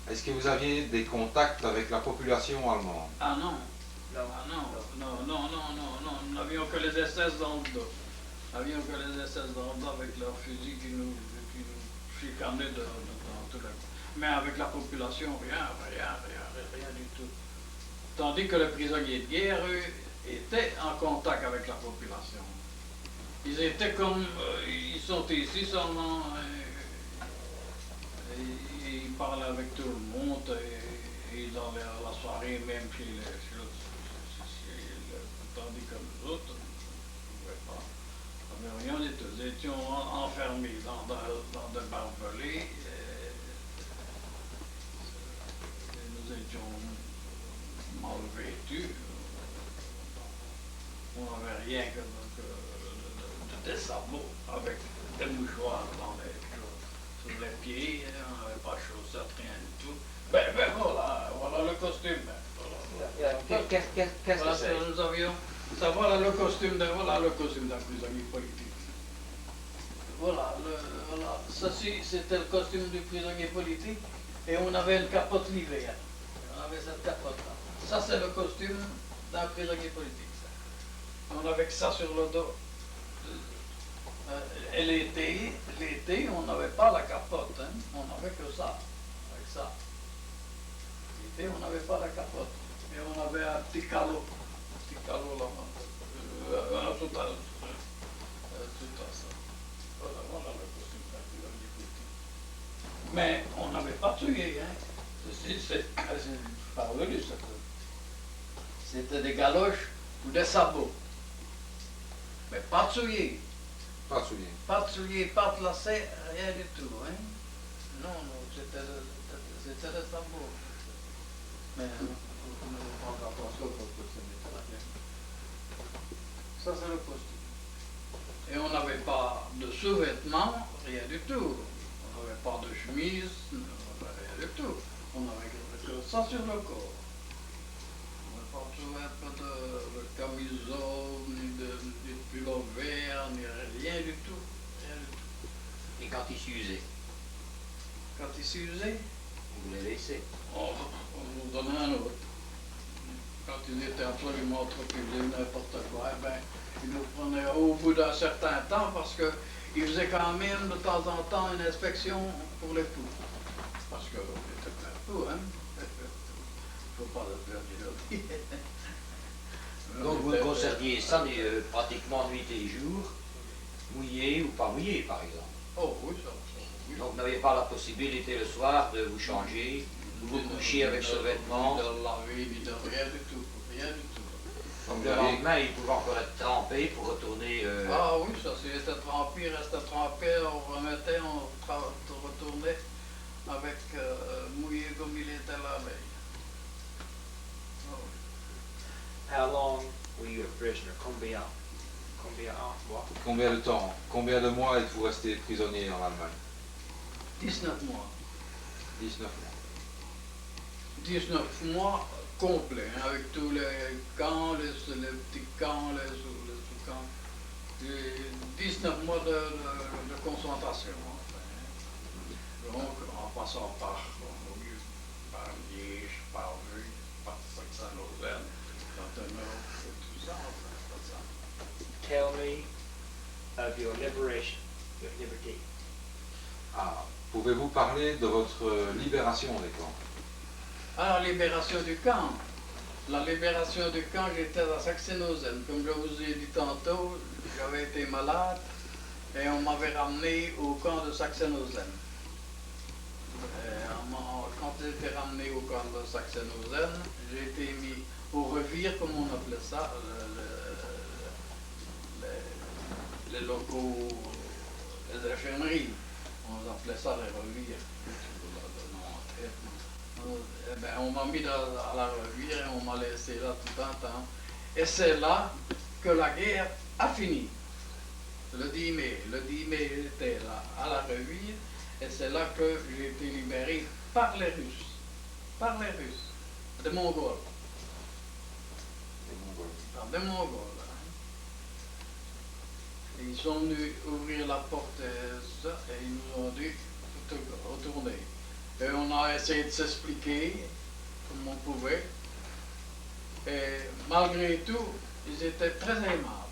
Est-ce que vous aviez des contacts avec la population allemande? Ah non. Non. Nous n'avions que les SS dans le dos. Nous n'avions que les SS dans le dos avec leurs fusils qui nous chicanaient dans tout le... Mais avec la population, rien du tout. Tandis que les prisonniers de guerre, eux, étaient en contact avec la population. Ils étaient comme, ils sont ici seulement, ils parlaient avec tout le monde, et ils allaient à la soirée même chez tandis que nous autres, on ne pouvait pas. Rien du tout. Nous étions enfermés dans des barbelés, et nous étions mal vêtus. On n'avait rien que des sabots avec des mouchoirs sur les pieds, on n'avait pas de chaussettes, rien du tout. Ben voilà le costume. Qu'est-ce que c'est? Nous avions, ça voilà le costume d'un prisonnier politique. Voilà, ceci c'était le costume du prisonnier politique et on avait une capote l'hiver. On avait cette capote-là. Ça c'est le costume d'un prisonnier politique. On avait que ça sur le dos. Et l'été, on n'avait pas la capote, hein? On n'avait que ça, avec ça. L'été, on n'avait pas la capote. Et on avait un petit calot là-bas. Tout à ça. Voilà le costume d'un prisonnier politique. Mais on n'avait pas tué, hein? C'est parvenu, c'était des galoches ou des sabots. Mais pas souillé. Pas de souliers, pas de lacets, rien du tout. Hein? Non, c'était le sabots. Mais on va pas attention au costume était là. Ça, c'est le costume. Et on n'avait pas de sous-vêtements, rien du tout. On n'avait pas de chemise, rien du tout. On avait que ça sur le corps. Pas de camisole, ni de pullover, ni rien du tout. Et quand il s'usait? Quand il s'usait, Vous les laissez? on nous donnait un autre. Quand il était absolument trop usé, n'importe quoi, eh ben, il nous prenait au bout d'un certain temps parce qu'il faisait quand même de temps en temps une inspection pour les poux. Parce qu'on était plein de poux, hein. Faut pas le faire dire. Donc vous conserviez ça pratiquement nuit et jour, mouillé ou pas mouillé par exemple. Oh oui, ça. Oui. Donc vous n'aviez pas la possibilité le soir de vous changer, de vous coucher avec ce vêtement. Ni de laver, ni de rien du tout. Rien du tout. Donc le lendemain, il pouvait encore être trempé pour retourner. Ah oui, ça c'était trempé, restait trempé, on remettait, on retournait avec mouillé comme il était la veille. Ah oui. How long were you a prisoner? Combien mois? Combien de temps, combien de mois êtes-vous resté prisonnier en Allemagne? 19 mois. 19 mois. 19 mois complets, hein, avec tous les camps, les petits camps, les sous-camps. 19 mois de concentration. Enfin. Donc, en passant par Liège, par Vue, par Saxe-Lausanne, Cantonau, tout ça, enfin, ça. Tell me of your liberation, your liberty. Ah, pouvez-vous parler de votre libération des camps? Ah, la libération du camp. La libération du camp, j'étais à Saxe-Lausanne. Comme je vous ai dit tantôt, j'avais été malade et on m'avait ramené au camp de Saxe-Lausanne. Quand j'ai été ramené au camp de Saxe-Lausanne, j'ai été mis au revire, comme on appelait ça, les locaux, les ingénieries. On appelait ça les revires. Eh ben, on m'a mis à la revire et on m'a laissé là tout un temps. Et c'est là que la guerre a fini. Le 10 mai. Le 10 mai, j'étais là à la revire et c'est là que j'ai été libéré par les Russes. Par les Russes. Des Mongols. Par des Mongols. Et ils sont venus ouvrir la porte et ils nous ont dit retourner. Et on a essayé de s'expliquer comme on pouvait. Et malgré tout, ils étaient très aimables.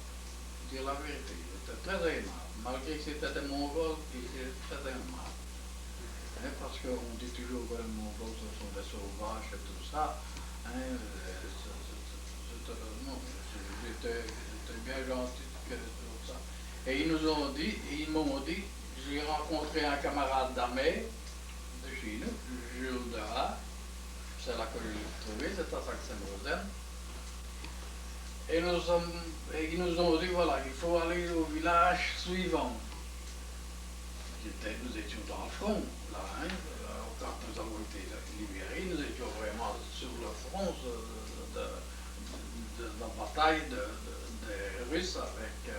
Dire la vérité, ils étaient très aimables. Malgré que c'était des Mongols, ils étaient très aimables. Hein, parce qu'on dit toujours que les Mongols ce sont des sauvages et tout ça. Hein, non, j'étais bien gentil que tout ça. Et ils m'ont dit, j'ai rencontré un camarade d'Amé, de chez nous, Jules Deha, c'est là que je l'ai trouvé, c'est à Saxe-Lausanne. Et ils nous ont dit, voilà, il faut aller au village suivant. Nous étions dans le front, là, hein, quand nous avons été libérés, nous étions vraiment sur le front de la bataille des Russes avec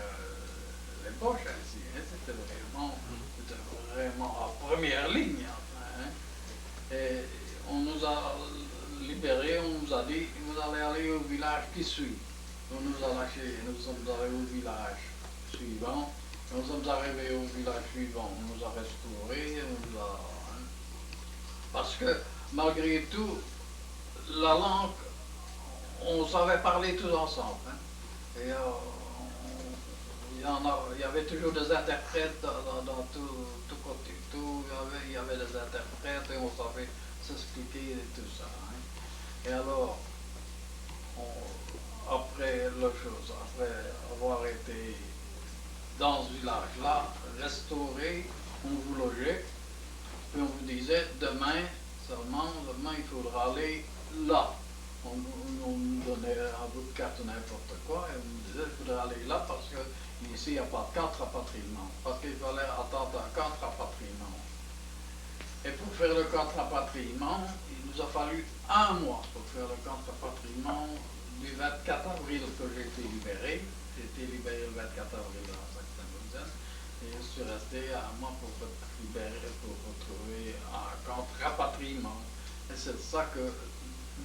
les Boches, ainsi. Hein, c'était vraiment en première ligne. Enfin, hein. Et on nous a libérés, on nous a dit, vous allez aller au village qui suit. On nous a lâchés, nous sommes allés au village suivant. Nous sommes arrivés au village suivant, on nous a restaurés, hein. Parce que malgré tout, la langue, on savait parler tous ensemble. Hein. Et il y avait toujours des interprètes dans tout côté. Il y avait des interprètes et on savait s'expliquer et tout ça. Hein. Et alors, après avoir été dans ce village-là, restauré, on vous logeait, puis on vous disait, demain, il faudra aller là. On nous donnait un bout de carte n'importe quoi, et on nous disait, il faudra aller là parce qu'ici, il n'y a pas de camp de rapatriement. Parce qu'il fallait attendre un camp de rapatriement. Et pour faire le camp de rapatriement, il nous a fallu un mois pour faire le camp de rapatriement du 24 avril que j'ai été libéré. J'ai été libéré le 24 avril à Saxe-Lausanne et je suis resté un mois pour libérer, pour retrouver un camp de rapatriement. Et c'est ça que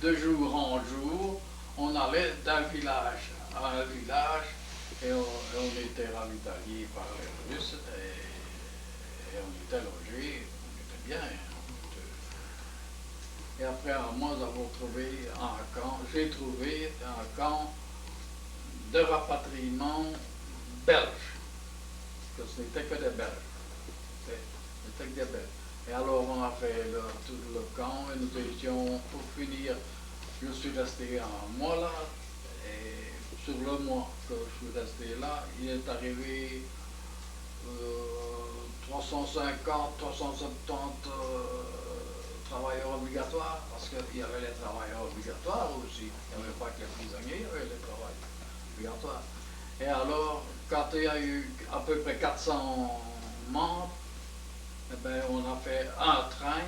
de jour en jour, on allait d'un village à un village et on était ravitaillés par les Russes et on était logés, on était bien. Et après un mois, nous avons trouvé un camp, j'ai trouvé un camp de rapatriement belge, parce que ce n'était que des Belges. C'était que des Belges. Et alors on a fait tout le camp et nous étions, pour finir, je suis resté un mois là, et sur le mois que je suis resté là, il est arrivé 350, 370 travailleurs obligatoires, parce qu'il y avait les travailleurs obligatoires aussi. Il n'y avait pas que les prisonniers, il y avait les travailleurs obligatoires. Et alors, quand il y a eu à peu près 400 membres, eh ben, on a fait un train.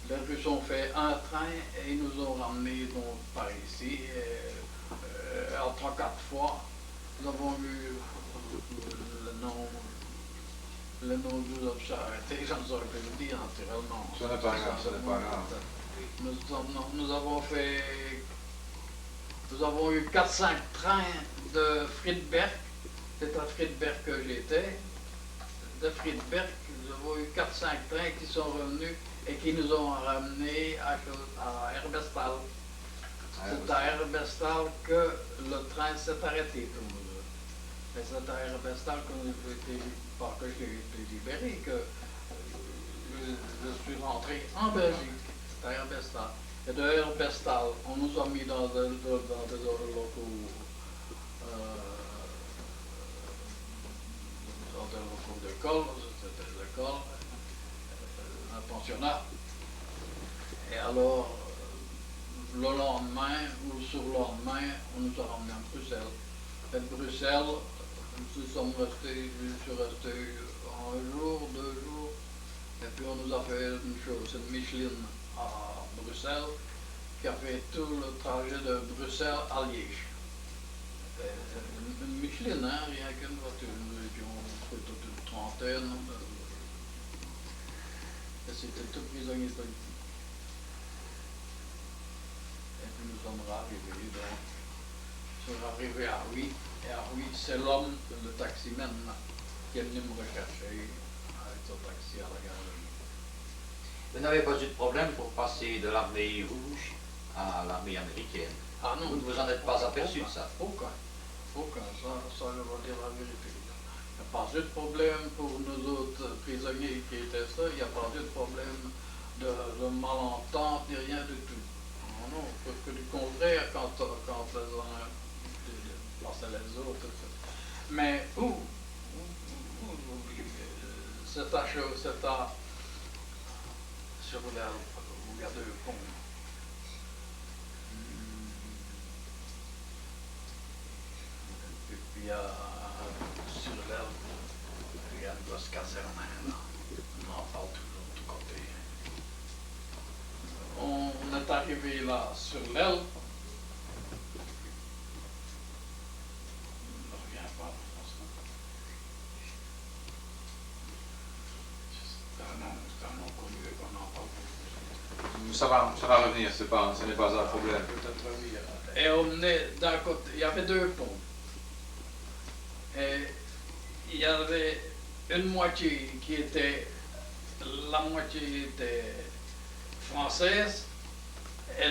Les Russes ont fait un train et ils nous ont ramenés donc, par ici. En 3-4 fois, nous avons eu le nom des officiers arrêtés. J'en saurais plus le dire naturellement. Ce n'est pas grave, ce n'est pas grave. Nous avons eu 4-5 trains de Friedberg. C'est à Friedberg que j'étais. De Friedberg, nous avons eu 4-5 trains qui sont revenus et qui nous ont ramenés à Herbestal. C'est à Herbestal que le train s'est arrêté pour nous. Et c'est à Herbestal que j'ai été libéré, que je suis rentré en Belgique, à Herbestal. Et de Herbestal, on nous a mis dans des locaux d'école, c'était l'école, un pensionnat. Et alors, le lendemain ou sur le lendemain, on nous a ramenés à Bruxelles. Et de Bruxelles, je suis resté un jour, 2 jours, et puis on nous a fait une chose, une Micheline à Bruxelles, qui a fait tout le trajet de Bruxelles à Liège. Une Micheline, hein, rien qu'une voiture, nous étions toute une trentaine, et c'était tout prisonnier politique. Et puis nous sommes arrivés, donc, nous sommes arrivés à Huy, et à Huy, c'est l'homme, le taximan, qui est venu me rechercher avec son taxi à la galerie. Vous n'avez pas eu de problème pour passer de l'armée rouge à l'armée américaine? Ah non. Vous ne vous en êtes pas aperçu de ça? Aucun, ça je vais dire la vérité. Il n'y a pas eu de problème pour nous autres prisonniers qui étaient ça, il n'y a pas eu de problème de malentente, ni rien du tout. Non, parce que du contraire, quand les uns passaient les autres. Mais c'est à sur la, vous regardez le pont. Et puis sur l'herbe, il y a une grosse caserne là. On en parle toujours de tous côtés. On est arrivé là sur l'aile. On ne revient pas, c'est un nom connu qu'on en parle beaucoup. Ça va revenir, ce n'est pas un problème. Peut-être oui. Et on venait d'un côté, il y avait 2 ponts. Et il y avait une moitié qui était, la moitié était française et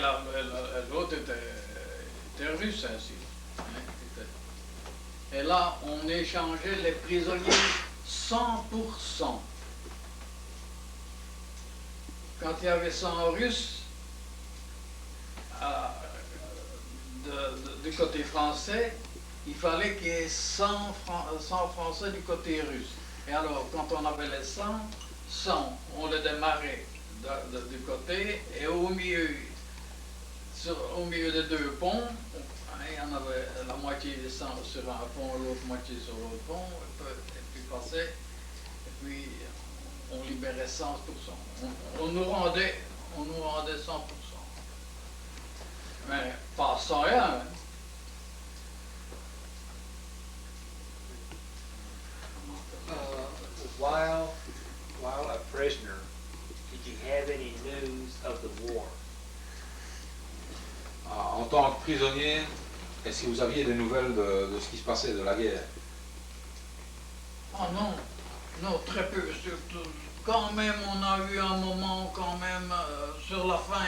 l'autre était russe ainsi. Et là, on échangeait les prisonniers 100%. Quand il y avait 100 Russes, du côté français, il fallait qu'il y ait 100 Français du côté russe. Et alors, quand on avait les 100, on les démarrait du côté, et au milieu des 2 ponts, il y en avait la moitié des 100 sur un pont, l'autre moitié sur l'autre pont, et puis passait, et puis on libérait 100%. On nous rendait 100%. Mais pas sans rien. Hein. While a prisoner, did you have any news of the war? En tant que prisonnier, est-ce que vous aviez des nouvelles de ce qui se passait, de la guerre? Ah non, non, très peu. Surtout, quand même, on a eu un moment, quand même, sur la fin,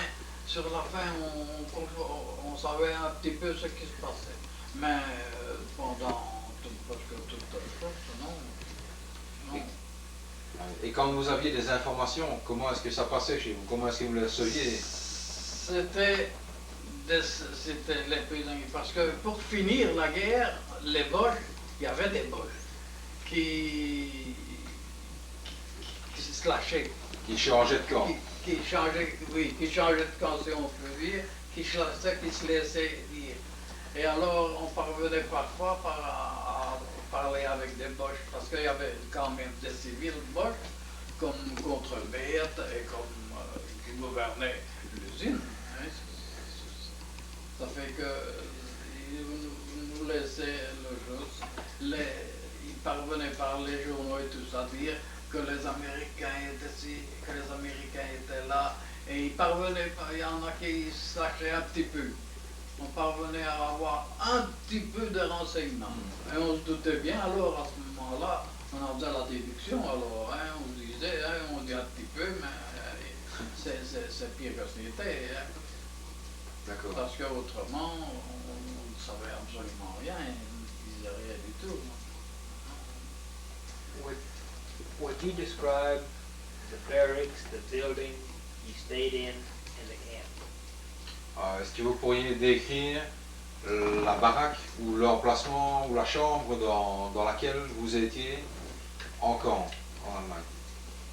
on savait un petit peu ce qui se passait. Mais pendant presque toute la chose, non. Et quand vous aviez des informations, comment est-ce que ça passait chez vous? Comment est-ce que vous les receviez? C'était c'était les prisonniers. Parce que pour finir la guerre, les Boches, il y avait des Boches qui se lâchaient. Qui changeait de camp. Qui changeaient, oui, qui changeaient de camp si on peut dire, qui se laissaient dire. Et alors on parvenait parfois à parler avec des Boches, parce qu'il y avait quand même des civils Boches, comme Contrebert et comme qui gouvernaient l'usine. Hein. Ça fait que nous laissaient le chose. Ils parvenaient par les journaux et tout ça dire que les Américains étaient ici, que les Américains étaient là, et ils parvenaient, il y en a qui se lâchaient un petit peu. On parvenait à avoir un petit peu de renseignements. Et on se doutait bien, alors à ce moment-là, on en faisait la déduction, alors hein, on se disait, hein, on dit un petit peu, mais c'est pire que c'était. Hein. D'accord. Parce qu'autrement, on ne savait absolument rien, on ne disait rien du tout. Would you describe the barracks, the building you stayed in the camp? Est-ce que vous pourriez décrire la baraque ou l'emplacement ou la chambre dans laquelle vous étiez en camp en Allemagne?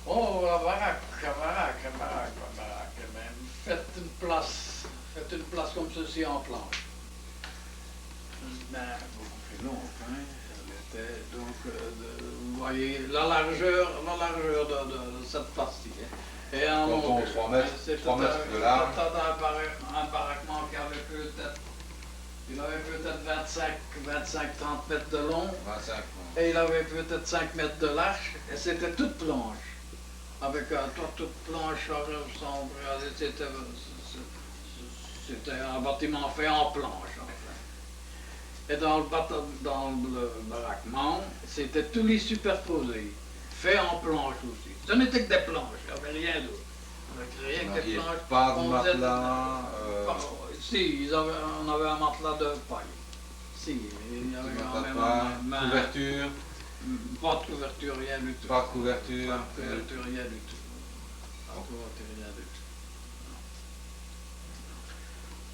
Oh, la baraque même. Faites une place comme ceci en planche. Mais beaucoup plus longue, hein. Elle était donc, vous voyez, la largeur de cette partie. Hein. Et en longueur. 3 mètres de large. C'était un baraquement qui avait peut-être 25-30 mètres de long. 25. Et il avait peut-être 5 mètres de large. Et c'était toute planche. Avec un toit toute planche sombre. C'était un bâtiment fait en planche. Et dans le baraquement, c'était tous les superposés, fait en planche aussi. Ce n'était que des planches, il n'y avait rien d'autre. Rien que des planches. Pas de matelas. Si, on avait un matelas de paille. Si, il y avait quand même couverture. Pas de couverture, rien du tout. Pas de couverture. Pas de couverture, rien du tout. Pas de couverture, rien du tout.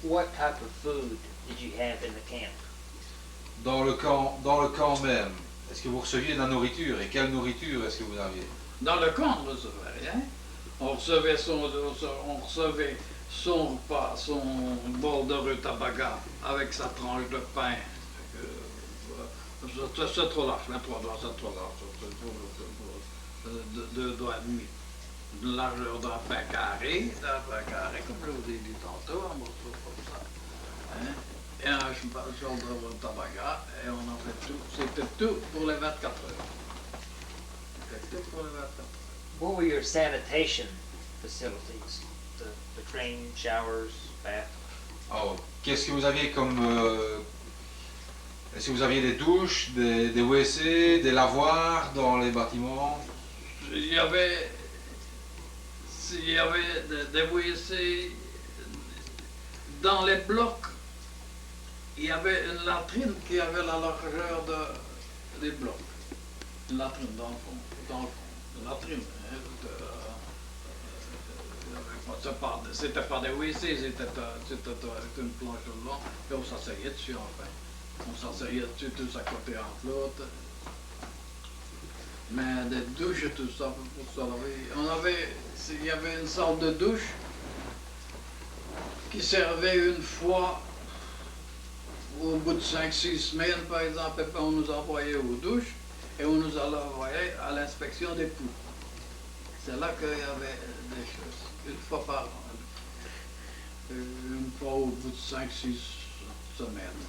What type of food did you have in the camp? Dans le camp même, est-ce que vous receviez de la nourriture? Et quelle nourriture est-ce que vous aviez? Dans le camp, on ne recevait rien. On recevait son repas, son bol de rutabaga avec sa tranche de pain. C'est trop large, 23 doigts, c'est trop large. 2 doigts et demi. De largeur d'un pain carré, comme je vous ai dit tantôt, un morceau comme ça. Hein? Et un genre de rutabaga, et on en fait tout. C'était tout pour les 24 heures. C'était tout pour les 24 heures. What were your sanitation facilities? The train, showers, bath? Oh, qu'est-ce que vous aviez comme... est-ce que vous aviez des douches, des WC, des lavoirs dans les bâtiments? Il y avait des WC dans les blocs. Il y avait une latrine qui avait la largeur des blocs. Une latrine dans le fond. Une latrine. C'était pas des WC, c'était une planche de long, et on s'asseyait dessus enfin. On s'asseyait dessus tous à côté entre l'autre. Mais des douches et tout ça, pour se laver. Il y avait une sorte de douche qui servait une fois au bout de 5-6 semaines, par exemple, on nous envoyait aux douches et on nous envoyait à l'inspection des poux. C'est là qu'il y avait des choses, une fois par an. Une fois au bout de 5-6 semaines,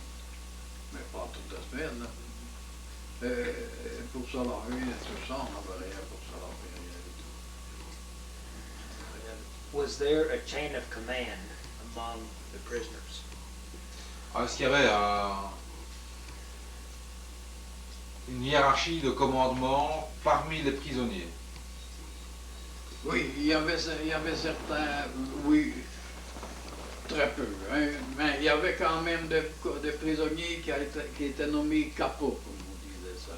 mais pas toutes les semaines. Et pour se laver et tout ça, on n'avait rien pour se laver, rien du tout. Was there a chain of command among the prisoners? Est-ce qu'il y avait une hiérarchie de commandement parmi les prisonniers? Oui, il y avait certains, oui, très peu, hein, mais il y avait quand même des prisonniers qui étaient nommés capots, comme on disait ça.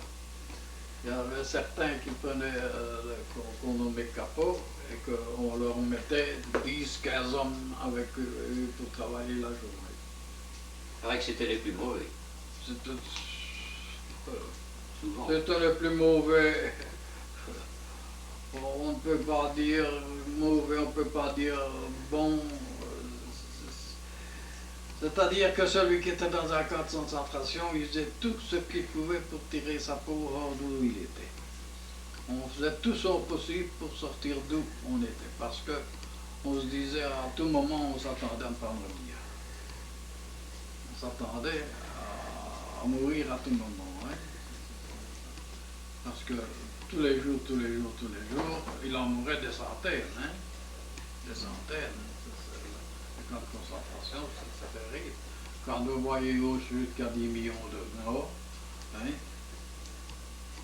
Il y avait certains qui prenaient, qu'on nommait capot, et qu'on leur mettait 10-15 hommes avec eux pour travailler la journée. C'est vrai que c'était les plus mauvais, C'était souvent. le plus mauvais. On ne peut pas dire mauvais, on ne peut pas dire bon. C'est-à-dire que celui qui était dans un camp de concentration, il faisait tout ce qu'il pouvait pour tirer sa peau hors d'où il était. On faisait tout son possible pour sortir d'où on était, parce que on se disait à tout moment, on s'attendait à ne pas mourir. On s'attendait à mourir à tout moment. Hein? Parce que tous les jours, il en mourait des centaines. Hein? Des centaines. Les camps de concentration, ça fait rire. Quand vous voyez au sud qu'il y a 10 millions de morts, hein?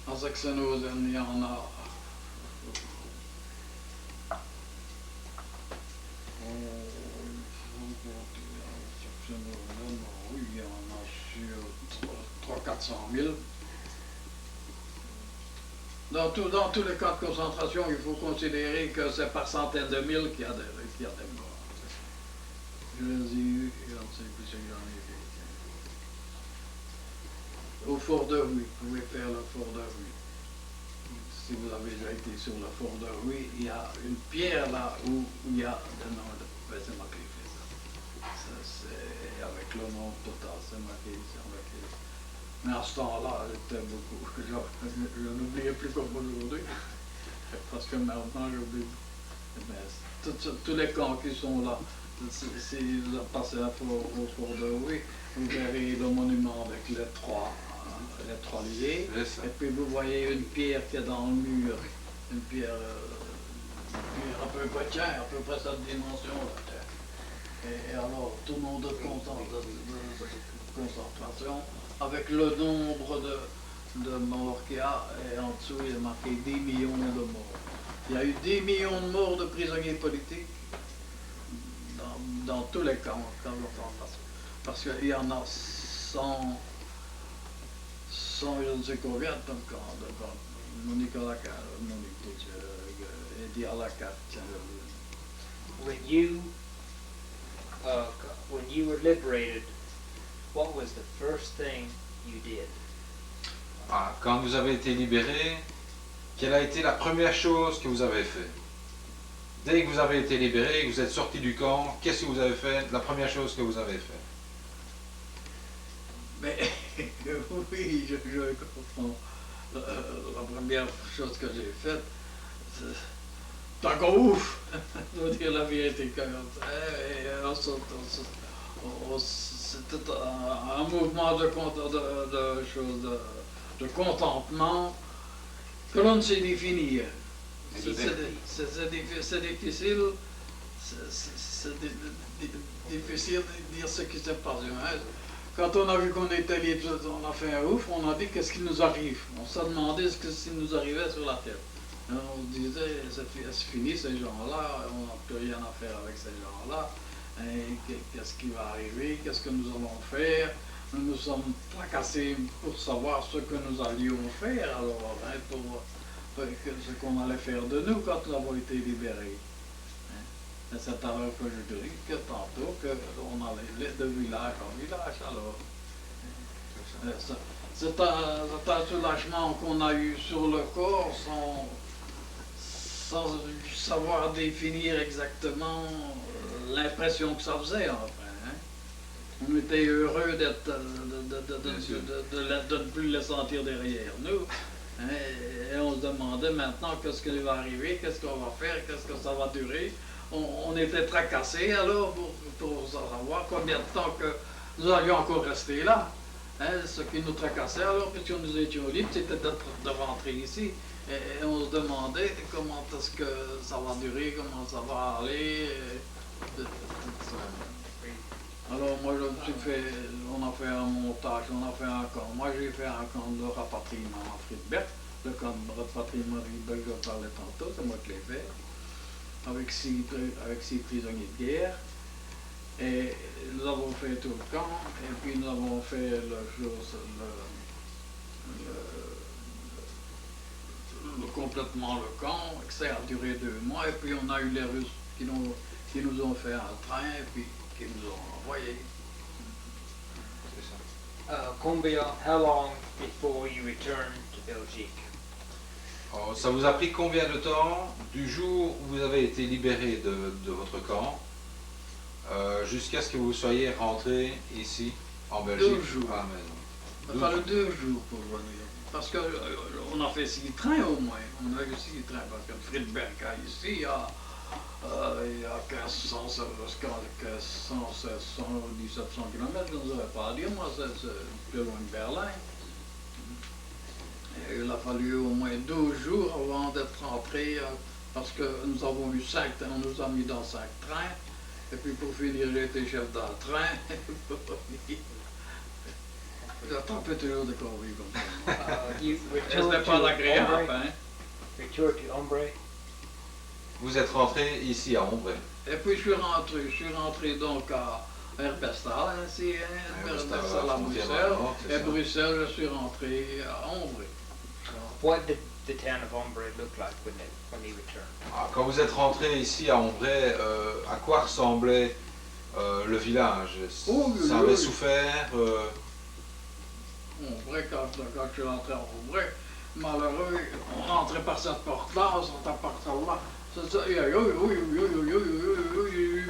En Saxe-Nausen, il y en a. Il y en a sur 300 000 400 000. Dans tous les camps de concentration, il faut considérer que c'est par centaines de mille qu'il y a des morts. Je les ai eus, et on ne sait plus si j'en ai vu. Au Fort de Huy, vous pouvez faire le Fort de Huy. Si vous avez déjà été sur le Fort de Huy, il y a une pierre là où il y a le nom de... C'est moi qui ai fait ça. C'est avec le nom total, c'est moi qui ai fait. Mais à ce temps-là, j'étais beaucoup. Je n'oubliais plus comme aujourd'hui. Parce que maintenant, j'oublie. Tous les camps qui sont là, si vous passez au Fort de Huy, vous verrez le monument avec les trois liés. Et puis vous voyez une pierre qui est dans le mur. Une pierre à peu près, à peu près cette dimension là. Et alors, tout le monde de concentration, avec le nombre de morts qu'il y a, et en dessous il est marqué 10 millions de morts. Il y a eu 10 millions de morts de prisonniers politiques dans tous les camps de concentration. Parce qu'il y en a 100, je ne sais combien de camps, Monique à la carte, Eddie à la carte. When you were liberated, what was the first thing you did? Ah, quand vous avez été libéré, quelle a été la première chose que vous avez fait? Dès que vous avez été libéré, que vous êtes sorti du camp, qu'est-ce que vous avez fait? La première chose que vous avez fait? Mais oui, je comprends. La première chose que j'ai faite, c'est encore ouf, je veux dire la vérité. C'était un mouvement de contentement que l'on ne sait définir. C'est difficile, difficile de dire ce qui s'est passé. Quand on a vu qu'on était libre, on a fait un ouf, on a dit qu'est-ce qui nous arrive. On s'est demandé ce qui nous arrivait sur la terre. Et on se disait, c'est fini ces gens-là, on n'a plus rien à faire avec ces gens-là. Qu'est-ce qui va arriver, qu'est-ce que nous allons faire. Nous nous sommes tracassés pour savoir ce que nous allions faire, alors, pour ce qu'on allait faire de nous quand nous avons été libérés. Et c'est alors que je dis que tantôt qu'on allait de village en village, alors. C'est un soulagement qu'on a eu sur le corps sans savoir définir exactement l'impression que ça faisait, enfin. Hein. On était heureux de ne plus les sentir derrière nous. Hein, et on se demandait maintenant qu'est-ce qui va arriver, qu'est-ce qu'on va faire, qu'est-ce que ça va durer. On était tracassés alors pour savoir combien de temps que nous allions encore rester là. Hein, ce qui nous tracassait alors, puisque nous étions libres, c'était de rentrer ici. Et on se demandait comment est-ce que ça va durer, comment ça va aller. Alors moi on a fait un montage, on a fait un camp. Moi j'ai fait un camp de rapatriement à Friedberg, le camp de rapatriement à Friedberg, je parlais tantôt, c'est moi qui l'ai fait, avec six prisonniers de guerre. Et nous avons fait tout le camp, et puis nous avons fait complètement le camp, que ça a duré 2 mois, et puis on a eu les Russes qui nous ont fait un train, et puis qui nous ont envoyés. How long before you returned to Belgique? Oh, ça vous a pris combien de temps du jour où vous avez été libéré de votre camp jusqu'à ce que vous soyez rentré ici en Belgique? 2 jours. À la maison. Il a fallu 2 jours pour venir. Parce qu'on a fait 6 trains au moins. On a eu 6 trains. Parce que Friedberg, ici, il y a 1500, 1700 km, je ne saurais pas dire, moi, c'est plus loin de Berlin. Et il a fallu au moins 2 jours avant d'être rentré, parce que nous avons eu 5, on nous a mis dans 5 trains. Et puis pour finir, j'ai été chef d'un train. J'attends peu toujours de conneries comme ça. C'était pas agréable, hein. Retour to Ombre. Vous êtes rentré ici à Ombre. Et puis je suis rentré donc à Herbestal, ainsi, Herbestal à Bruxelles. Et Bruxelles, je suis rentré à Ombre. What did the town of Ombre look like when he returned? Ah, quand vous êtes rentré ici à Ombre, à quoi ressemblait le village? Ça avait souffert Ombre, quand je suis rentré à Ombre, malheureux, on rentrait par cette porte-là, on sortait par celle-là. Il y a eu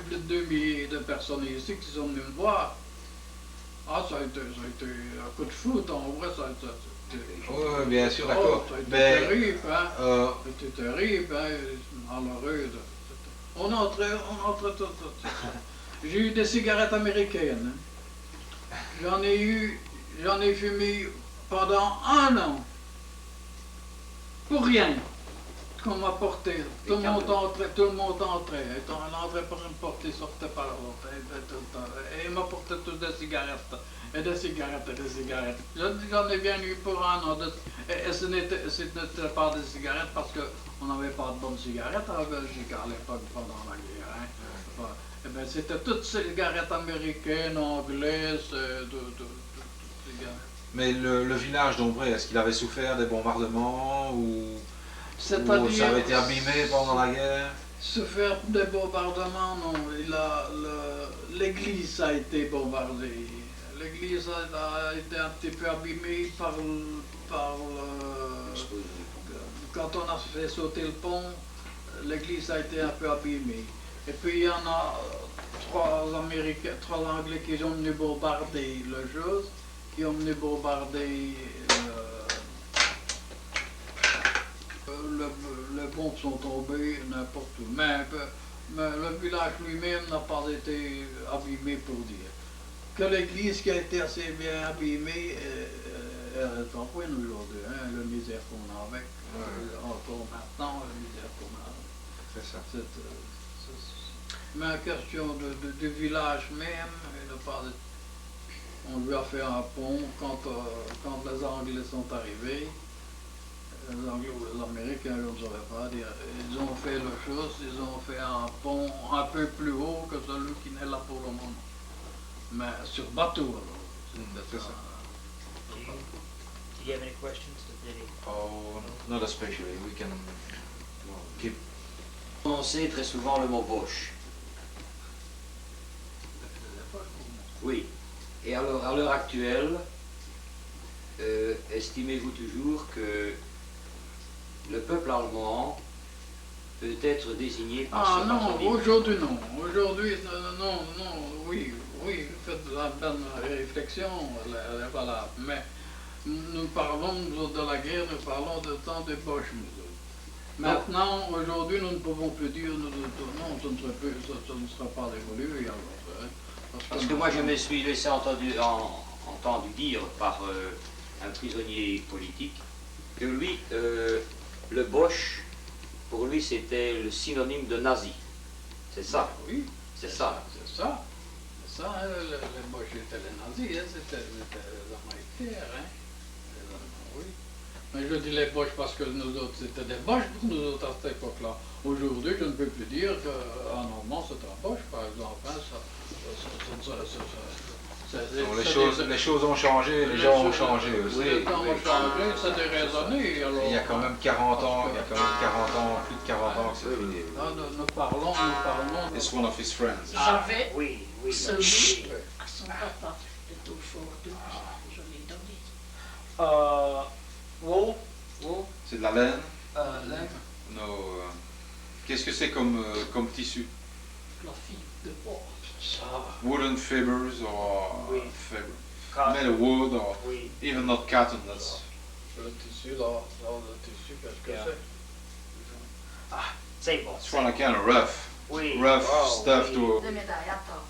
plus de 2000 de personnes ici qui sont venues me voir. Ah, ça a été un coup de foot, en vrai, ça a été... Oui, bien sûr, d'accord. C'était terrible, hein. C'était terrible, hein, malheureux. On entrait tout. J'ai eu des cigarettes américaines. J'en ai fumé pendant 1 an. Pour rien. Qu'on m'a porté. Tout le monde entrait. On entrait par une porte, il sortait par l'autre. Et il m'apportait toutes des cigarettes. Et des cigarettes. J'en ai bien eu pour 1 an. Et ce n'était pas des cigarettes parce qu'on n'avait pas de bonnes cigarettes en Belgique à l'époque pendant la guerre. Hein. Et bien, c'était toutes cigarettes américaines, anglaises, Mais le village d'Ombre, est-ce qu'il avait souffert des bombardements ou ça avait été abîmé pendant la guerre? Souffert des bombardements, non. L'église a été bombardée. L'église a été un petit peu abîmée par quand on a fait sauter le pont, l'église a été un peu abîmée. Et puis il y en a 3 Anglais qui ont venu bombarder le chose, qui ont venu bombarder les bombes sont tombées n'importe où. Mais le village lui-même n'a pas été abîmé pour dire. Que l'église qui a été assez bien abîmée, elle est en point aujourd'hui, hein, le misère qu'on a avec, encore maintenant, le misère qu'on a. C'est ça. Mais question du village même, on lui a fait un pont quand les Anglais sont arrivés. Les Anglais ou les Américains, je ne saurais pas dire. Ils ont fait la chose, ils ont fait un pont un peu plus haut que celui qui n'est là pour le moment. Mais sur bateau, alors. C'est ça. Do you have any questions? Oh, not especially. We can keep. Prononcez très souvent le mot Boche. Oui. Et alors, à l'heure actuelle, estimez-vous toujours que le peuple allemand peut être désigné par son non, aujourd'hui non. Aujourd'hui, non, oui, faites la bonne réflexion, elle est valable. Mais nous parlons de la guerre, nous parlons de temps de Boche. Maintenant, aujourd'hui, nous ne pouvons plus dire, non, ce ne sera pas évolué. Parce que moi, je me suis laissé entendu dire par un prisonnier politique que lui, le Boche, pour lui, c'était le synonyme de nazi. C'est ça. Oui. C'est ça. C'est ça. C'est ça, les Boches étaient les nazis, c'était les Américains. Oui. Mais je dis les Boches parce que nous autres, c'était des Boches pour nous autres à cette époque-là. Aujourd'hui, je ne peux plus dire qu'un Normand, c'est un Boche, par exemple. Hein, Donc, les choses ont changé, les gens ont changé aussi. Les temps ont changé, c'est des raisonnées. Alors, Il y a quand même 40 ans, plus de 40 ans que c'est fini. nous parlons. It's one of his friends. J'avais Oui, oui. semé à son papa de Taufour de lui. Je l'ai donné. Wool? C'est de la laine? Laine. No, qu'est-ce que c'est comme tissu? La fille de bois. Wooden fibers or Oui. made Cotton. of wood or Oui. even not cotton. That's Le tissu, là, le tissu, qu'est-ce que Yeah. c'est? Sable. it's kind of rough Oui. rough Oh, stuff oui. to De médaille à tort.